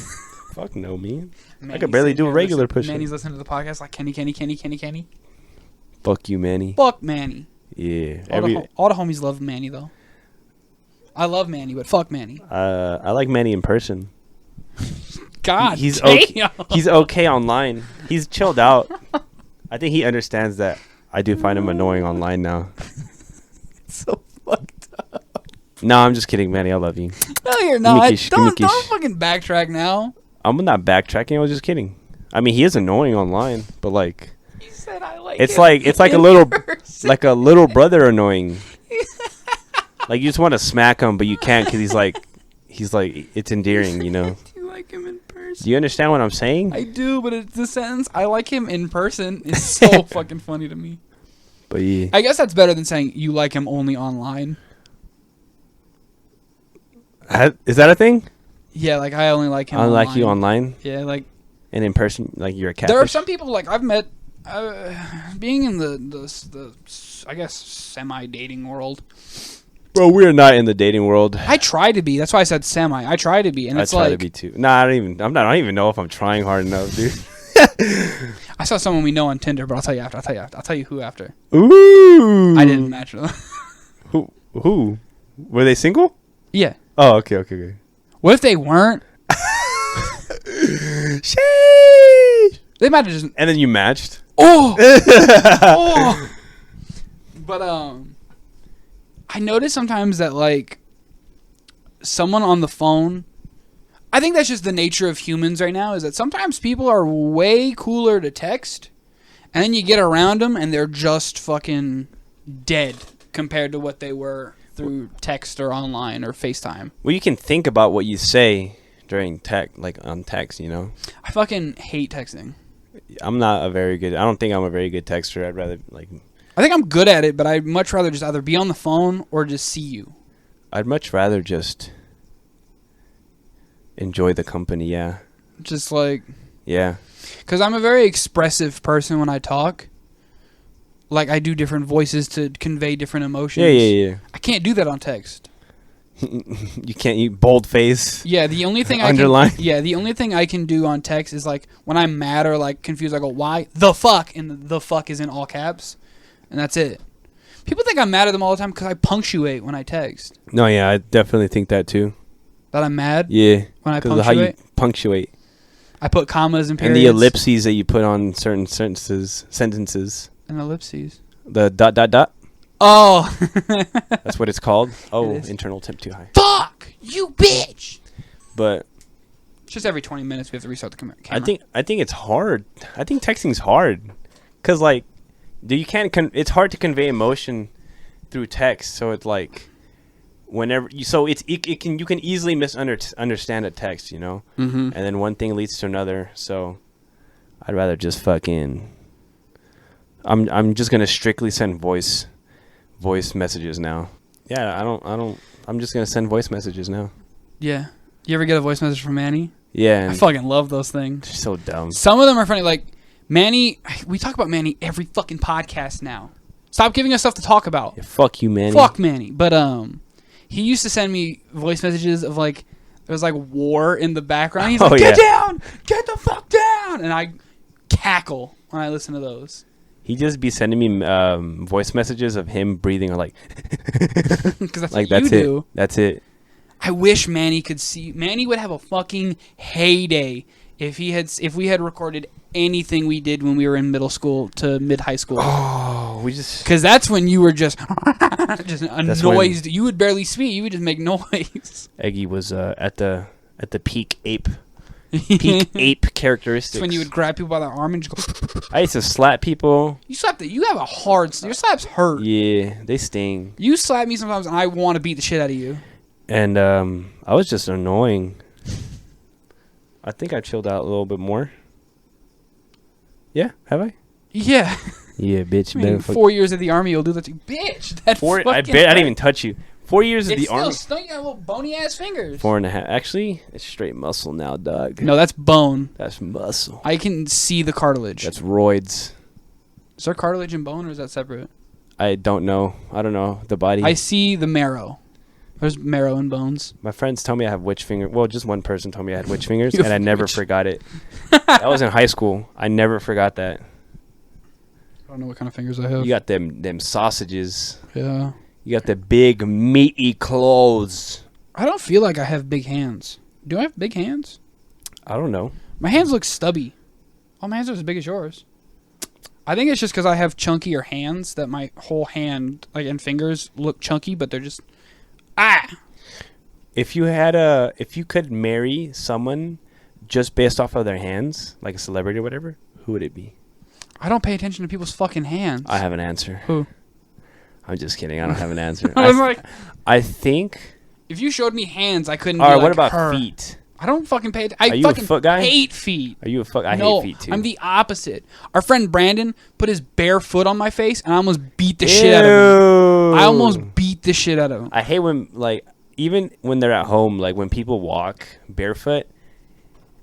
Fuck no, man. Manny's I could barely do a regular push up. Manny's listening to the podcast like Kenny. Fuck you, Manny. Fuck Manny. Yeah. All the homies love Manny, though. I love Manny, but fuck Manny. I like Manny in person. God he's damn. He's okay online. He's chilled out. I think he understands that I do find him annoying online now. So fucked up. No, I'm just kidding, Manny. I love you. No, you're not. Don't Gimikish. fucking backtrack now. I'm not backtracking. I was just kidding. I mean, he is annoying online, but like, You said I like it's him like a in little person. like a little brother annoying. Like you just want to smack him, but you can't because he's like it's endearing, you know. Do you like him in person? Do you understand what I'm saying? I do, but it's the sentence "I like him in person" is so fucking funny to me. But yeah. I guess that's better than saying you like him only online. Is that a thing? Yeah, like I only like him. I online. like you online, Yeah, like and in person, like you're a catfish. there are some people like I've met, being in the I guess semi-dating world. Bro, we're not in the dating world. I try to be. That's why I said semi. I try to be, and it's I try like to be too. Nah, I don't even know if I'm trying hard enough, dude. I saw someone we know on Tinder, but I'll tell you after. I'll tell you who after. Ooh. I didn't match with them. Who? Were they single? Yeah. Oh, okay. What if they weren't? Sheesh. They might have just. And then you matched. Oh. Oh. But I notice sometimes that like someone on the phone. I think that's just the nature of humans right now. Is that sometimes people are way cooler to text, and then you get around them and they're just fucking dead compared to what they were through text or online or FaceTime. Well, you can think about what you say during on text, you know. I fucking hate texting. I don't think I'm a very good texter. I'd rather I think I'm good at it, but I'd much rather just either be on the phone or just see you. I'd much rather just enjoy the company, yeah. Just like... Yeah. Because I'm a very expressive person when I talk. Like, I do different voices to convey different emotions. Yeah. I can't do that on text. You can't use bold face. Yeah, the only thing Underline. the only thing I can do on text is like when I'm mad or like confused, I go, "Why the fuck?" and the fuck is in all caps, and that's it. People think I'm mad at them all the time because I punctuate when I text. No, yeah, I definitely think that too. That I'm mad. Yeah, when I because of how you punctuate. I put commas and periods. And the ellipses that you put on certain sentences. And ellipses. The ... Oh. That's what it's called. Oh, It is. internal temp too high. Fuck you, bitch. But It's just every 20 minutes we have to restart the camera. I think it's hard. I think texting's hard, cause like, you can't. It's hard to convey emotion through text. So it's like, whenever you, so it's you can easily misunderstand a text, you know. Mm-hmm. And then one thing leads to another. So I'd rather just fucking. I'm just gonna strictly send voice messages now. Yeah, I don't. I'm just gonna send voice messages now. Yeah. You ever get a voice message from Manny? Yeah. I fucking love those things. So dumb. Some of them are funny. Like, Manny, we talk about Manny every fucking podcast now. Stop giving us stuff to talk about. Yeah, fuck you, Manny. Fuck Manny. But, he used to send me voice messages of, like, there was, like, war in the background. He's like, get down! Get the fuck down! And I cackle when I listen to those. He just be sending me voice messages of him breathing, or like, because that's like what you that's do. it. That's it. I wish Manny could see. Manny would have a fucking heyday if we had recorded anything we did when we were in middle school to mid high school. Oh, we just, because that's when you were just a noise. You would barely speak. You would just make noise. Eggy was at the peak ape characteristics. That's when you would grab people by the arm and just go. I used to slap people. You have a hard. Your slaps hurt. Yeah, they sting. You slap me sometimes, and I want to beat the shit out of you. And I was just annoying. I think I chilled out a little bit more. Yeah, have I? Yeah. Yeah, bitch. I mean, 4 years of the army, you'll do that to you. Bitch. I bet I didn't even touch you. 4 years of the army. Still, you got little bony ass fingers. 4.5. Actually, it's straight muscle now, dog. No, that's bone. That's muscle. I can see the cartilage. That's roids. Is there cartilage and bone, or is that separate? I don't know. I don't know. The body. I see the marrow. There's marrow and bones. My friends tell me I have witch finger. Well, just one person told me I had witch fingers, and I never forgot it. That was in high school. I never forgot that. I don't know what kind of fingers I have. You got them sausages. Yeah. You got the big meaty claws. I don't feel like I have big hands. Do I have big hands? I don't know. My hands look stubby. All my hands are as big as yours. I think it's just because I have chunkier hands that my whole hand, like, and fingers look chunky, but they're just If you could marry someone just based off of their hands, like a celebrity or whatever, who would it be? I don't pay attention to people's fucking hands. I have an answer. Who? I'm just kidding. I don't have an answer. I was like, I think. if you showed me hands, I couldn't. All right. Be What like about her. feet? I don't fucking pay. Are you fucking a foot guy? hate feet. Are you a fuck? I No, hate feet too. I'm the opposite. Our friend Brandon put his bare foot on my face, and I almost beat the shit out of him. I almost beat the shit out of him. I hate when, like, even when they're at home, like when people walk barefoot,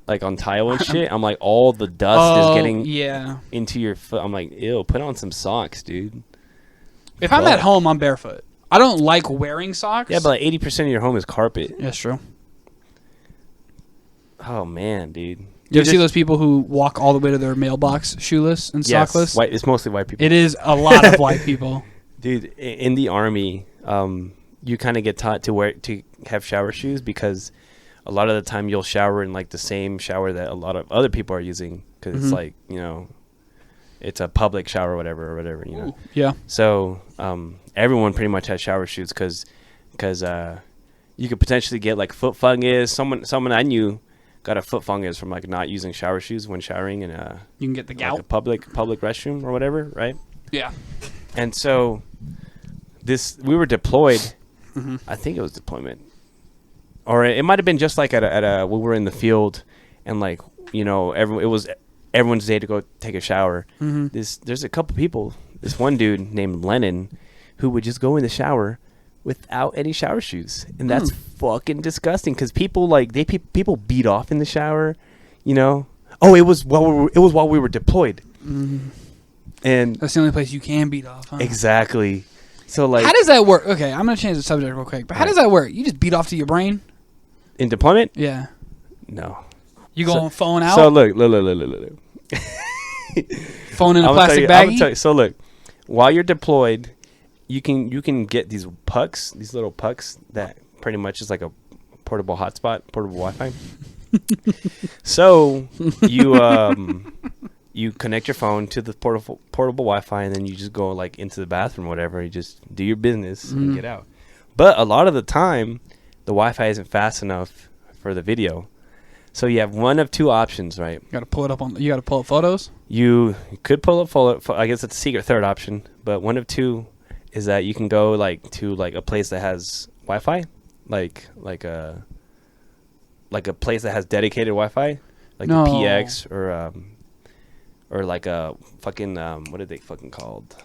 like on tile and shit. I'm like, all the dust is getting into your foot. I'm like, ew, put on some socks, dude. If I'm at home, I'm barefoot. I don't like wearing socks. Yeah, but like 80% of your home is carpet. Yeah, that's true. Oh man, dude. You ever see those people who walk all the way to their mailbox shoeless and sockless? White. It's mostly white people. It is a lot of white people. Dude, in the army, you kind of get taught to have shower shoes because a lot of the time you'll shower in like the same shower that a lot of other people are using because it's like, you know, it's a public shower or whatever, you know. Ooh, yeah. So everyone pretty much has shower shoes because you could potentially get like foot fungus. Someone I knew got a foot fungus from like not using shower shoes when showering in you can get the gout. Like a public restroom or whatever, right? Yeah. And so we were deployed. I think it was deployment, or it might have been just like at a we were in the field, and like, you know, it was everyone's day to go take a shower. There's a couple people. This one dude named Lennon, who would just go in the shower without any shower shoes, and that's fucking disgusting. Because people people beat off in the shower, you know. Oh, it was while we were deployed, and that's the only place you can beat off. Huh? Exactly. So like, how does that work? Okay, I'm gonna change the subject real quick. But how does that work? You just beat off to your brain in deployment? Yeah. No. You go on phone out. So look. Phone in a plastic baggie. So look, while you're deployed, you can get these little pucks that pretty much is like a portable hotspot, portable Wi-Fi. So you you connect your phone to the portable Wi-Fi, and then you just go like into the bathroom or whatever. You just do your business and get out. But a lot of the time, the Wi-Fi isn't fast enough for the video. So you have one of two options, right? You got to pull it up you got to pull up photos? You could pull up photo. I guess it's a secret third option. But one of two is that you can go like to like a place that has Wi-Fi, like a place that has dedicated Wi-Fi, like the PX or like a fucking what are they fucking called?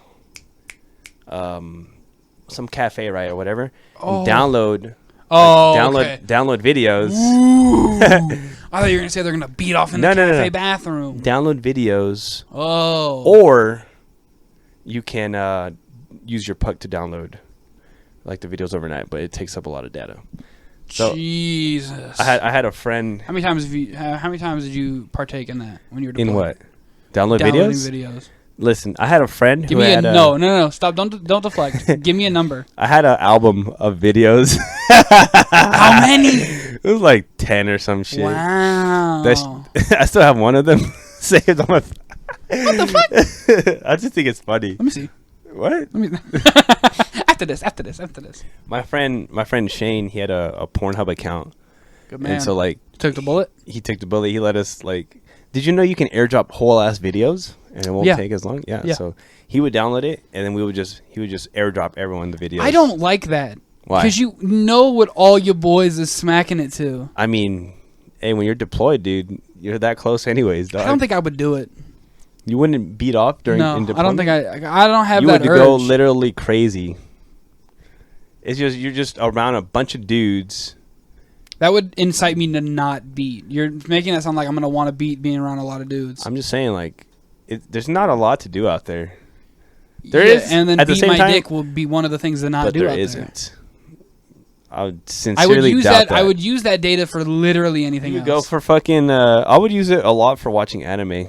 Some cafe, right, or whatever. And download videos. I thought you were gonna say they're gonna beat off in the cafe bathroom. Download videos. Oh. Or you can use your puck to download like the videos overnight, but it takes up a lot of data. So Jesus. I had a friend. How many times did you partake in that when you were deployed? In what? Downloading videos? Listen, I had a friend who had no, stop, don't deflect. Give me a number. I had an album of videos. How many? It was like 10 or some shit. Wow. I still have one of them saved on my What the fuck? I just think it's funny. Let me see. What? After this. My friend Shane, he had a Pornhub account. Good man. And so like took the bullet? He took the bullet. He let us like. Did you know you can airdrop whole ass videos and it won't take as long? Yeah. So he would download it and then he would just airdrop everyone the videos. I don't like that. Why? Because you know what all your boys is smacking it to. I mean, hey, when you're deployed, dude, you're that close anyways, dog. I don't think I would do it. You wouldn't beat off in deployment? I don't think I don't have that urge. You would go literally crazy. It's just you're just around a bunch of dudes. That would incite me to not beat. You're making that sound like I'm going to want to beat being around a lot of dudes. I'm just saying, like, there's not a lot to do out there. There is, and then at the beat same my time, dick will be one of the things to not do out there. But there isn't. I would sincerely doubt that. I would use that data for literally anything else. You go for fucking... I would use it a lot for watching anime.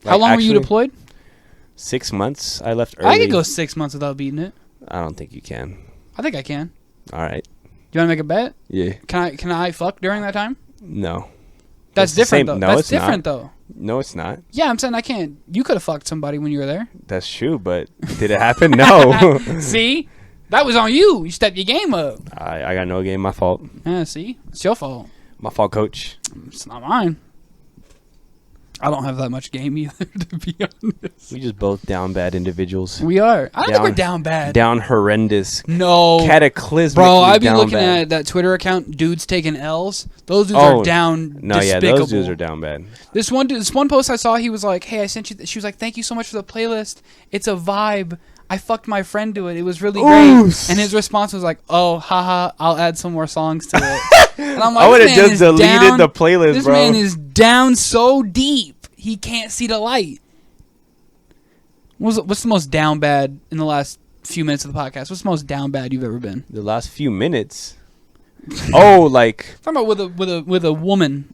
How long were you deployed? 6 months. I left early. I could go 6 months without beating it. I don't think you can. I think I can. All right. You want to make a bet? Yeah. Can I fuck during that time? No. That's different though. No, that's different though. No, it's not. Yeah, I'm saying I can't. You could have fucked somebody when you were there. That's true, but did it happen? No. See? That was on you. You stepped your game up. I got no game. My fault. Yeah, see? It's your fault. My fault, coach. It's not mine. I don't have that much game either, to be honest. We just both down bad individuals. We are. I don't think we're down bad. Down horrendous. No. Cataclysmic. Bro, I've been looking at that Twitter account, dudes taking L's. Those dudes are down despicable. Those dudes are down bad. This one post I saw, he was like, hey, I sent you... She was like, thank you so much for the playlist. It's a vibe. I fucked my friend to it. It was really great. And his response was like, oh, haha, I'll add some more songs to it. And I'm like, I would have just deleted the playlist, this bro. This man is down so deep, he can't see the light. What's the most down bad in the last few minutes of the podcast? What's the most down bad you've ever been? The last few minutes? Oh, like... Talking about with a woman.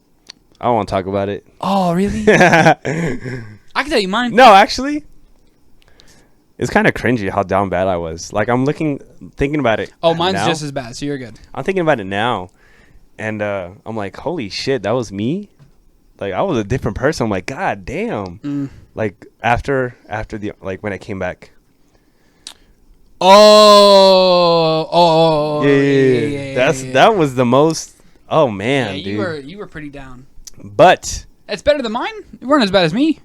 I don't want to talk about it. Oh, really? I can tell you mine. No, actually... It's kind of cringy how down bad I was. Like, I'm thinking about it. Oh, mine's now. just as bad, so you're good. I'm thinking about it now. And I'm like, holy shit, that was me? Like, I was a different person. I'm like, god damn. Like, after the, like, when I came back. Oh. Yeah. That was the most, oh, man, yeah, dude. you were pretty down. But. It's better than mine. You weren't as bad as me.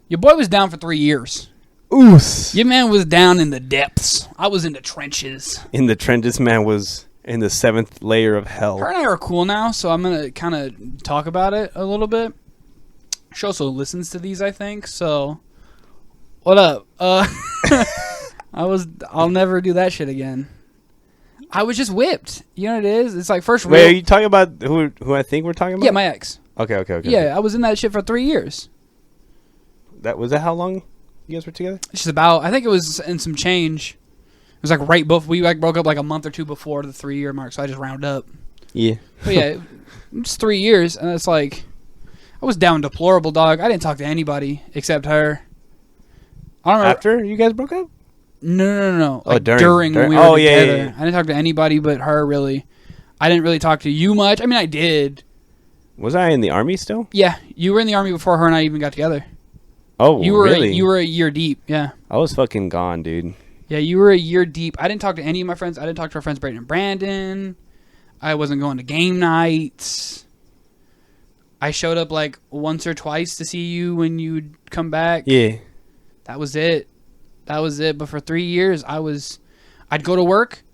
Your boy was down for 3 years. Oos. Your man was down in the depths. I was in the trenches. In the trenches, man was in the 7th layer of hell. Her and I are cool now, so I'm going to kind of talk about it a little bit. She also listens to these, I think, so... What up? I'll never do that shit again. I was just whipped. You know what it is? It's like first... Wait, are you talking about who I think we're talking about? Yeah, my ex. Okay. Yeah, I was in that shit for 3 years. Was that how long you guys were together? Just about. I think it was in some change. It was like right before we broke up, like a month or two before the 3-year mark. So I just round up. Yeah. But yeah, it's 3 years, and it's like I was down deplorable, dog. I didn't talk to anybody except her. I don't know. After you guys broke up? No. Like during when we were together. Yeah. I didn't talk to anybody but her. Really, I didn't really talk to you much. I mean, I did. Was I in the army still? Yeah, you were in the army before her and I even got together. Oh, You were really? you were a year deep. Yeah. I was fucking gone, dude. Yeah, you were a year deep. I didn't talk to any of my friends. I didn't talk to our friends Brayden and Brandon. I wasn't going to game nights. I showed up like once or twice to see you when you'd come back. Yeah. That was it. But for 3 years, I'd go to work,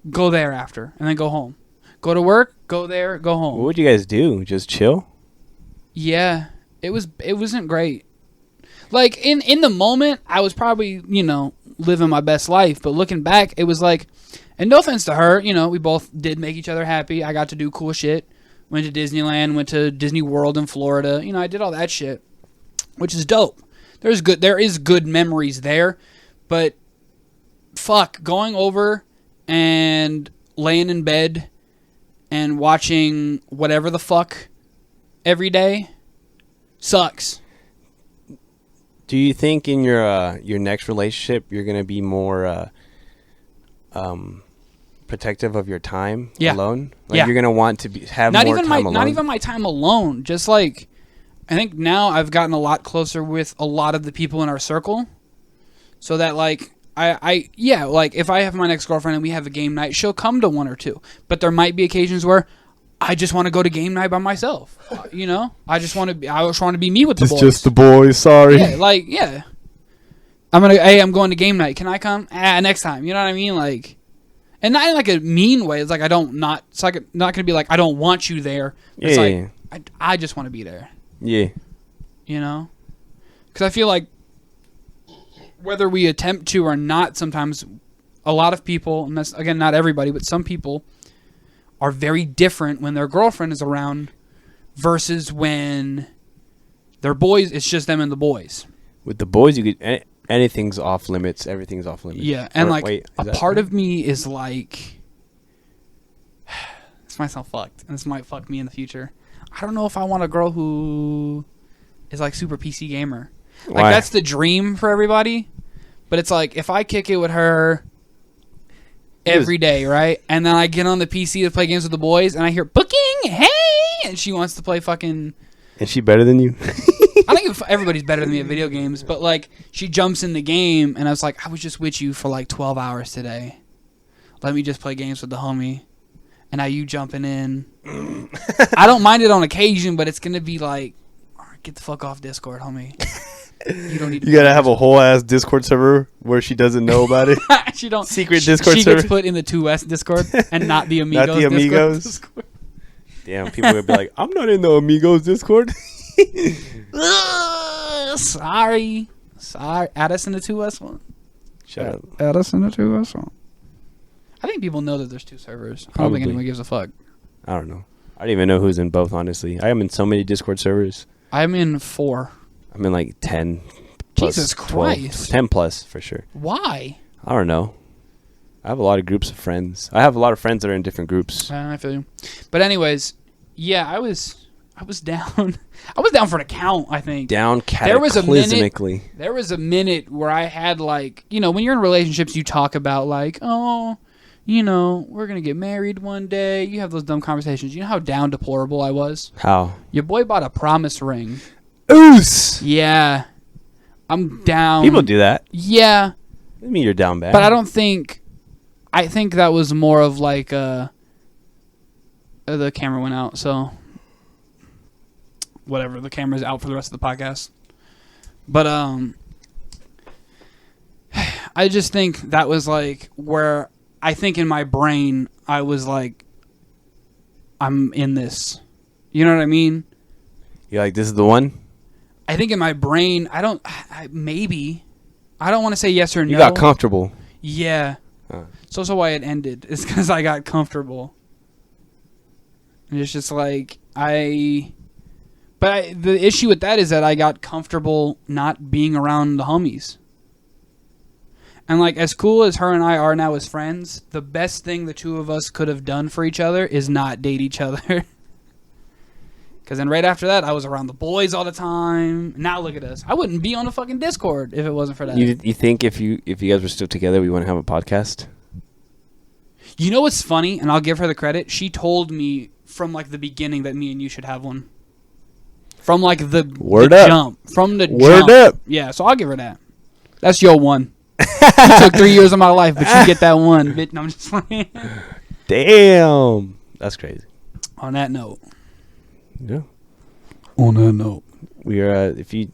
go there after, and then go home. Go to work, go there, go home. What would you guys do? Just chill? Yeah, it wasn't great. Like in the moment, I was probably living my best life, but looking back, it was like, and no offense to her, we both did make each other happy. I got to do cool shit. Went to Disneyland, went to Disney World in Florida. I did all that shit, which is dope. There is good memories there, but fuck, going over and laying in bed and watching whatever the fuck every day sucks. Do you think in your next relationship you're gonna be more protective of your time alone? Like you're gonna want to have more time alone. Not even my time alone. Just like I think now I've gotten a lot closer with a lot of the people in our circle, so that like like if I have my next girlfriend and we have a game night, she'll come to one or two. But there might be occasions where I just want to go to game night by myself. I just want to be me with the boys. Just the boys. Sorry. Yeah. I'm going to game night. Can I come? Next time. You know what I mean? Like, and not in like a mean way. It's like it's like not gonna be like I don't want you there. It's like I just want to be there. Yeah. Because I feel like whether we attempt to or not, sometimes a lot of people, and that's again not everybody, but some people are very different when their girlfriend is around versus when their boys. It's just them and the boys. With the boys, you could anything's off limits. Everything's off limits. Yeah, and a part of me is like, this might sound fucked, and this might fuck me in the future. I don't know if I want a girl who is like super PC gamer. Like Why? That's the dream for everybody, but it's like if I kick it with her every day, right? And then I get on the PC to play games with the boys, and I hear booking, hey, and she wants to play fucking. Is she better than you? I think everybody's better than me at video games, but like she jumps in the game, and I was like, I was just with you for like 12 hours today. Let me just play games with the homie, and now you jumping in. I don't mind it on occasion, but it's gonna be like, all right, get the fuck off Discord, homie. You don't need. You gotta have a whole ass Discord server where she doesn't know about it. She don't. Secret Discord server. She gets put in the 2S Discord and not the Amigos. Not the Amigos. Discord. Damn, people would be like, I'm not in the Amigos Discord. Sorry. Add us in the 2S one. Shut up. Add us in the 2S one. I think people know that there's two servers. I don't think anyone gives a fuck. I don't know. I don't even know who's in both, honestly. I am in so many Discord servers. I'm in 4. I'm in like 10 plus Jesus Christ. 10 plus for sure. Why? I don't know. I have a lot of groups of friends. I have a lot of friends that are in different groups. I feel you. But anyways, yeah, I was down. I was down for an account, I think. Down cataclysmically. There was a minute where I had like, when you're in relationships, you talk about like, oh, we're going to get married one day. You have those dumb conversations. You know how down deplorable I was? How? Your boy bought a promise ring. Oos! Yeah. I'm down. People do that. Yeah. I mean, you're down bad. But I think that was more of like the camera went out, so whatever, the camera's out for the rest of the podcast. But I just think that was like where I think in my brain I was like, I'm in this. You know what I mean? You're like, this is the one? I think in my brain, maybe. I don't want to say yes or no. You got comfortable. Yeah. It's also why it ended. It's because I got comfortable. And it's just like, the issue with that is that I got comfortable not being around the homies. And like, as cool as her and I are now as friends, the best thing the two of us could have done for each other is not date each other. Because then right after that, I was around the boys all the time. Now look at us. I wouldn't be on the fucking Discord if it wasn't for that. You think if you guys were still together, we wouldn't have a podcast? You know what's funny? And I'll give her the credit. She told me from like the beginning that me and you should have one. From like the Word up. jump. From the Word jump. up. Yeah, so I'll give her that. That's your one. You took 3 years of my life, but you get that one. Bitch. No, I'm just playing. Damn. That's crazy. On that note. Yeah. On that note. We are, if you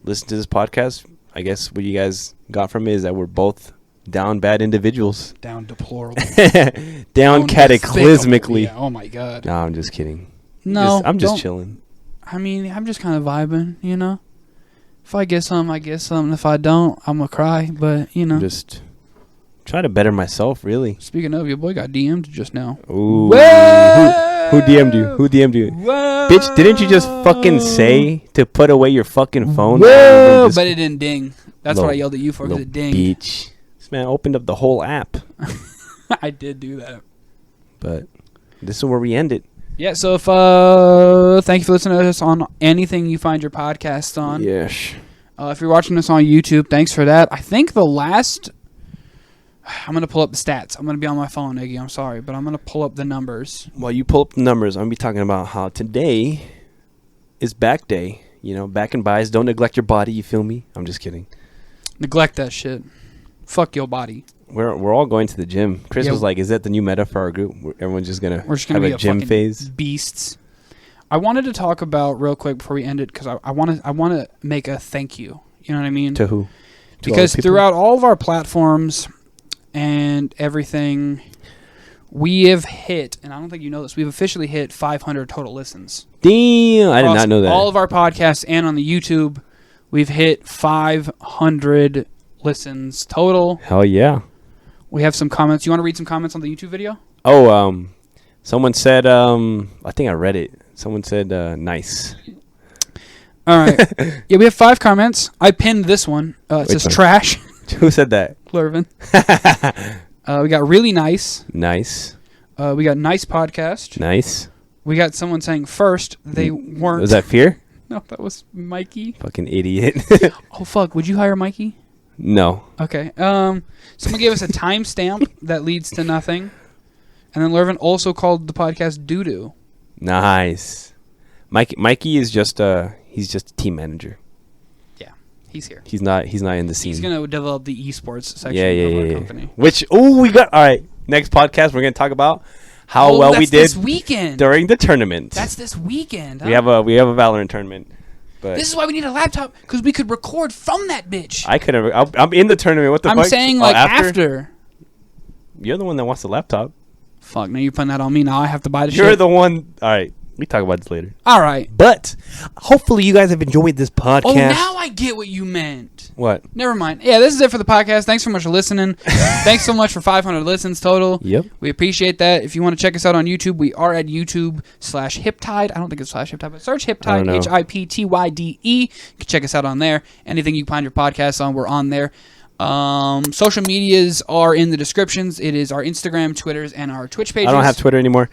listen to this podcast, I guess what you guys got from it is that we're both down bad individuals. Down deplorable. Down cataclysmically. Yeah, oh my God. No, I'm just kidding. No. I'm just chilling. I mean, I'm just kind of vibing, you know? If I get something, I get something. If I don't, I'm going to cry. But, you know. I'm just trying to better myself, really. Speaking of, your boy got DM'd just now. Ooh. Whoa! Who DM'd you? Who DM'd you? Whoa! Bitch, didn't you just fucking say to put away your fucking phone? Whoa! But it didn't ding. That's what I yelled at you for, because it dinged. Bitch. This man opened up the whole app. I did do that. But this is where we end it. Yeah, so if thank you for listening to us on anything you find your podcast on. Yes. If you're watching this on YouTube, thanks for that. I think the last... I'm going to pull up the stats. I'm going to be on my phone, Eggy. I'm sorry, but I'm going to pull up the numbers. While you pull up the numbers, I'm going to be talking about how today is back day. You know, back and buys. Don't neglect your body, you feel me? I'm just kidding. Neglect that shit. Fuck your body. We're all going to the gym. Chris was like, is that the new meta for our group? Everyone's just going to have be a gym phase? Beasts. I wanted to talk about, real quick before we end it, because I want to make a thank you. You know what I mean? To who? Because throughout all of our platforms and everything, we have hit, and I don't think you know this, we've officially hit 500 total listens. Damn, I did not know that. All of our podcasts and on the YouTube, we've hit 500 listens total. Hell yeah. We have some comments. You want to read some comments on the YouTube video? Oh, someone said, I think I read it. Someone said, nice. All right. Yeah, we have 5 comments. I pinned this one. It says trash. Who said that? Lurvin. We got really nice. Nice. We got nice podcast. Nice. We got someone saying first they weren't. Was that Fear? No, that was Mikey. Fucking idiot. Oh, fuck. Would you hire Mikey? No. Okay. Someone gave us a timestamp that leads to nothing. And then Lurvin also called the podcast doo-doo. Nice. Mikey is just he's just a team manager. Yeah, he's here. He's not in the scene. He's gonna develop the esports section of our company. Which we got. All right, next podcast we're gonna talk about how well we did this weekend during the tournament. That's this weekend. Huh? We have a Valorant tournament. But this is why we need a laptop, because we could record from that bitch. I could have. I'm in the tournament. What the fuck? I'm saying like after. You're the one that wants the laptop. Fuck, now you're putting that on me. Now I have to buy the shit. You're the one. All right. We talk about this later. All right. But hopefully you guys have enjoyed this podcast. Oh, now I get what you meant. What? Never mind. Yeah, this is it for the podcast. Thanks so much for listening. Thanks so much for 500 listens total. Yep. We appreciate that. If you want to check us out on YouTube, we are at YouTube/Hiptyde. I don't think it's /Hiptyde, but search Hiptyde, Hiptyde. You can check us out on there. Anything you find your podcast on, we're on there. Social medias are in the descriptions. It is our Instagram, Twitters, and our Twitch pages. I don't have Twitter anymore.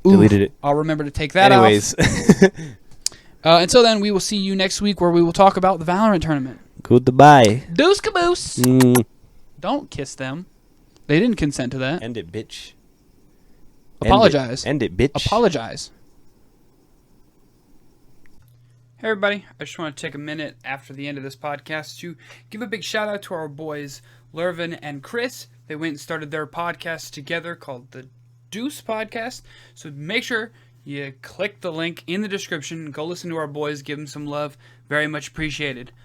Deleted it. I'll remember to take that off. Until then, we will see you next week where we will talk about the Valorant tournament. Goodbye. Deuce caboose. Don't kiss them. They didn't consent to that. End it, bitch. Apologize. End it, bitch. Apologize. Hey, everybody. I just want to take a minute after the end of this podcast to give a big shout out to our boys, Lurvin and Chris. They went and started their podcast together called the Deuce Podcast. So make sure you click the link in the description. Go listen to our boys. Give them some love. Very much appreciated.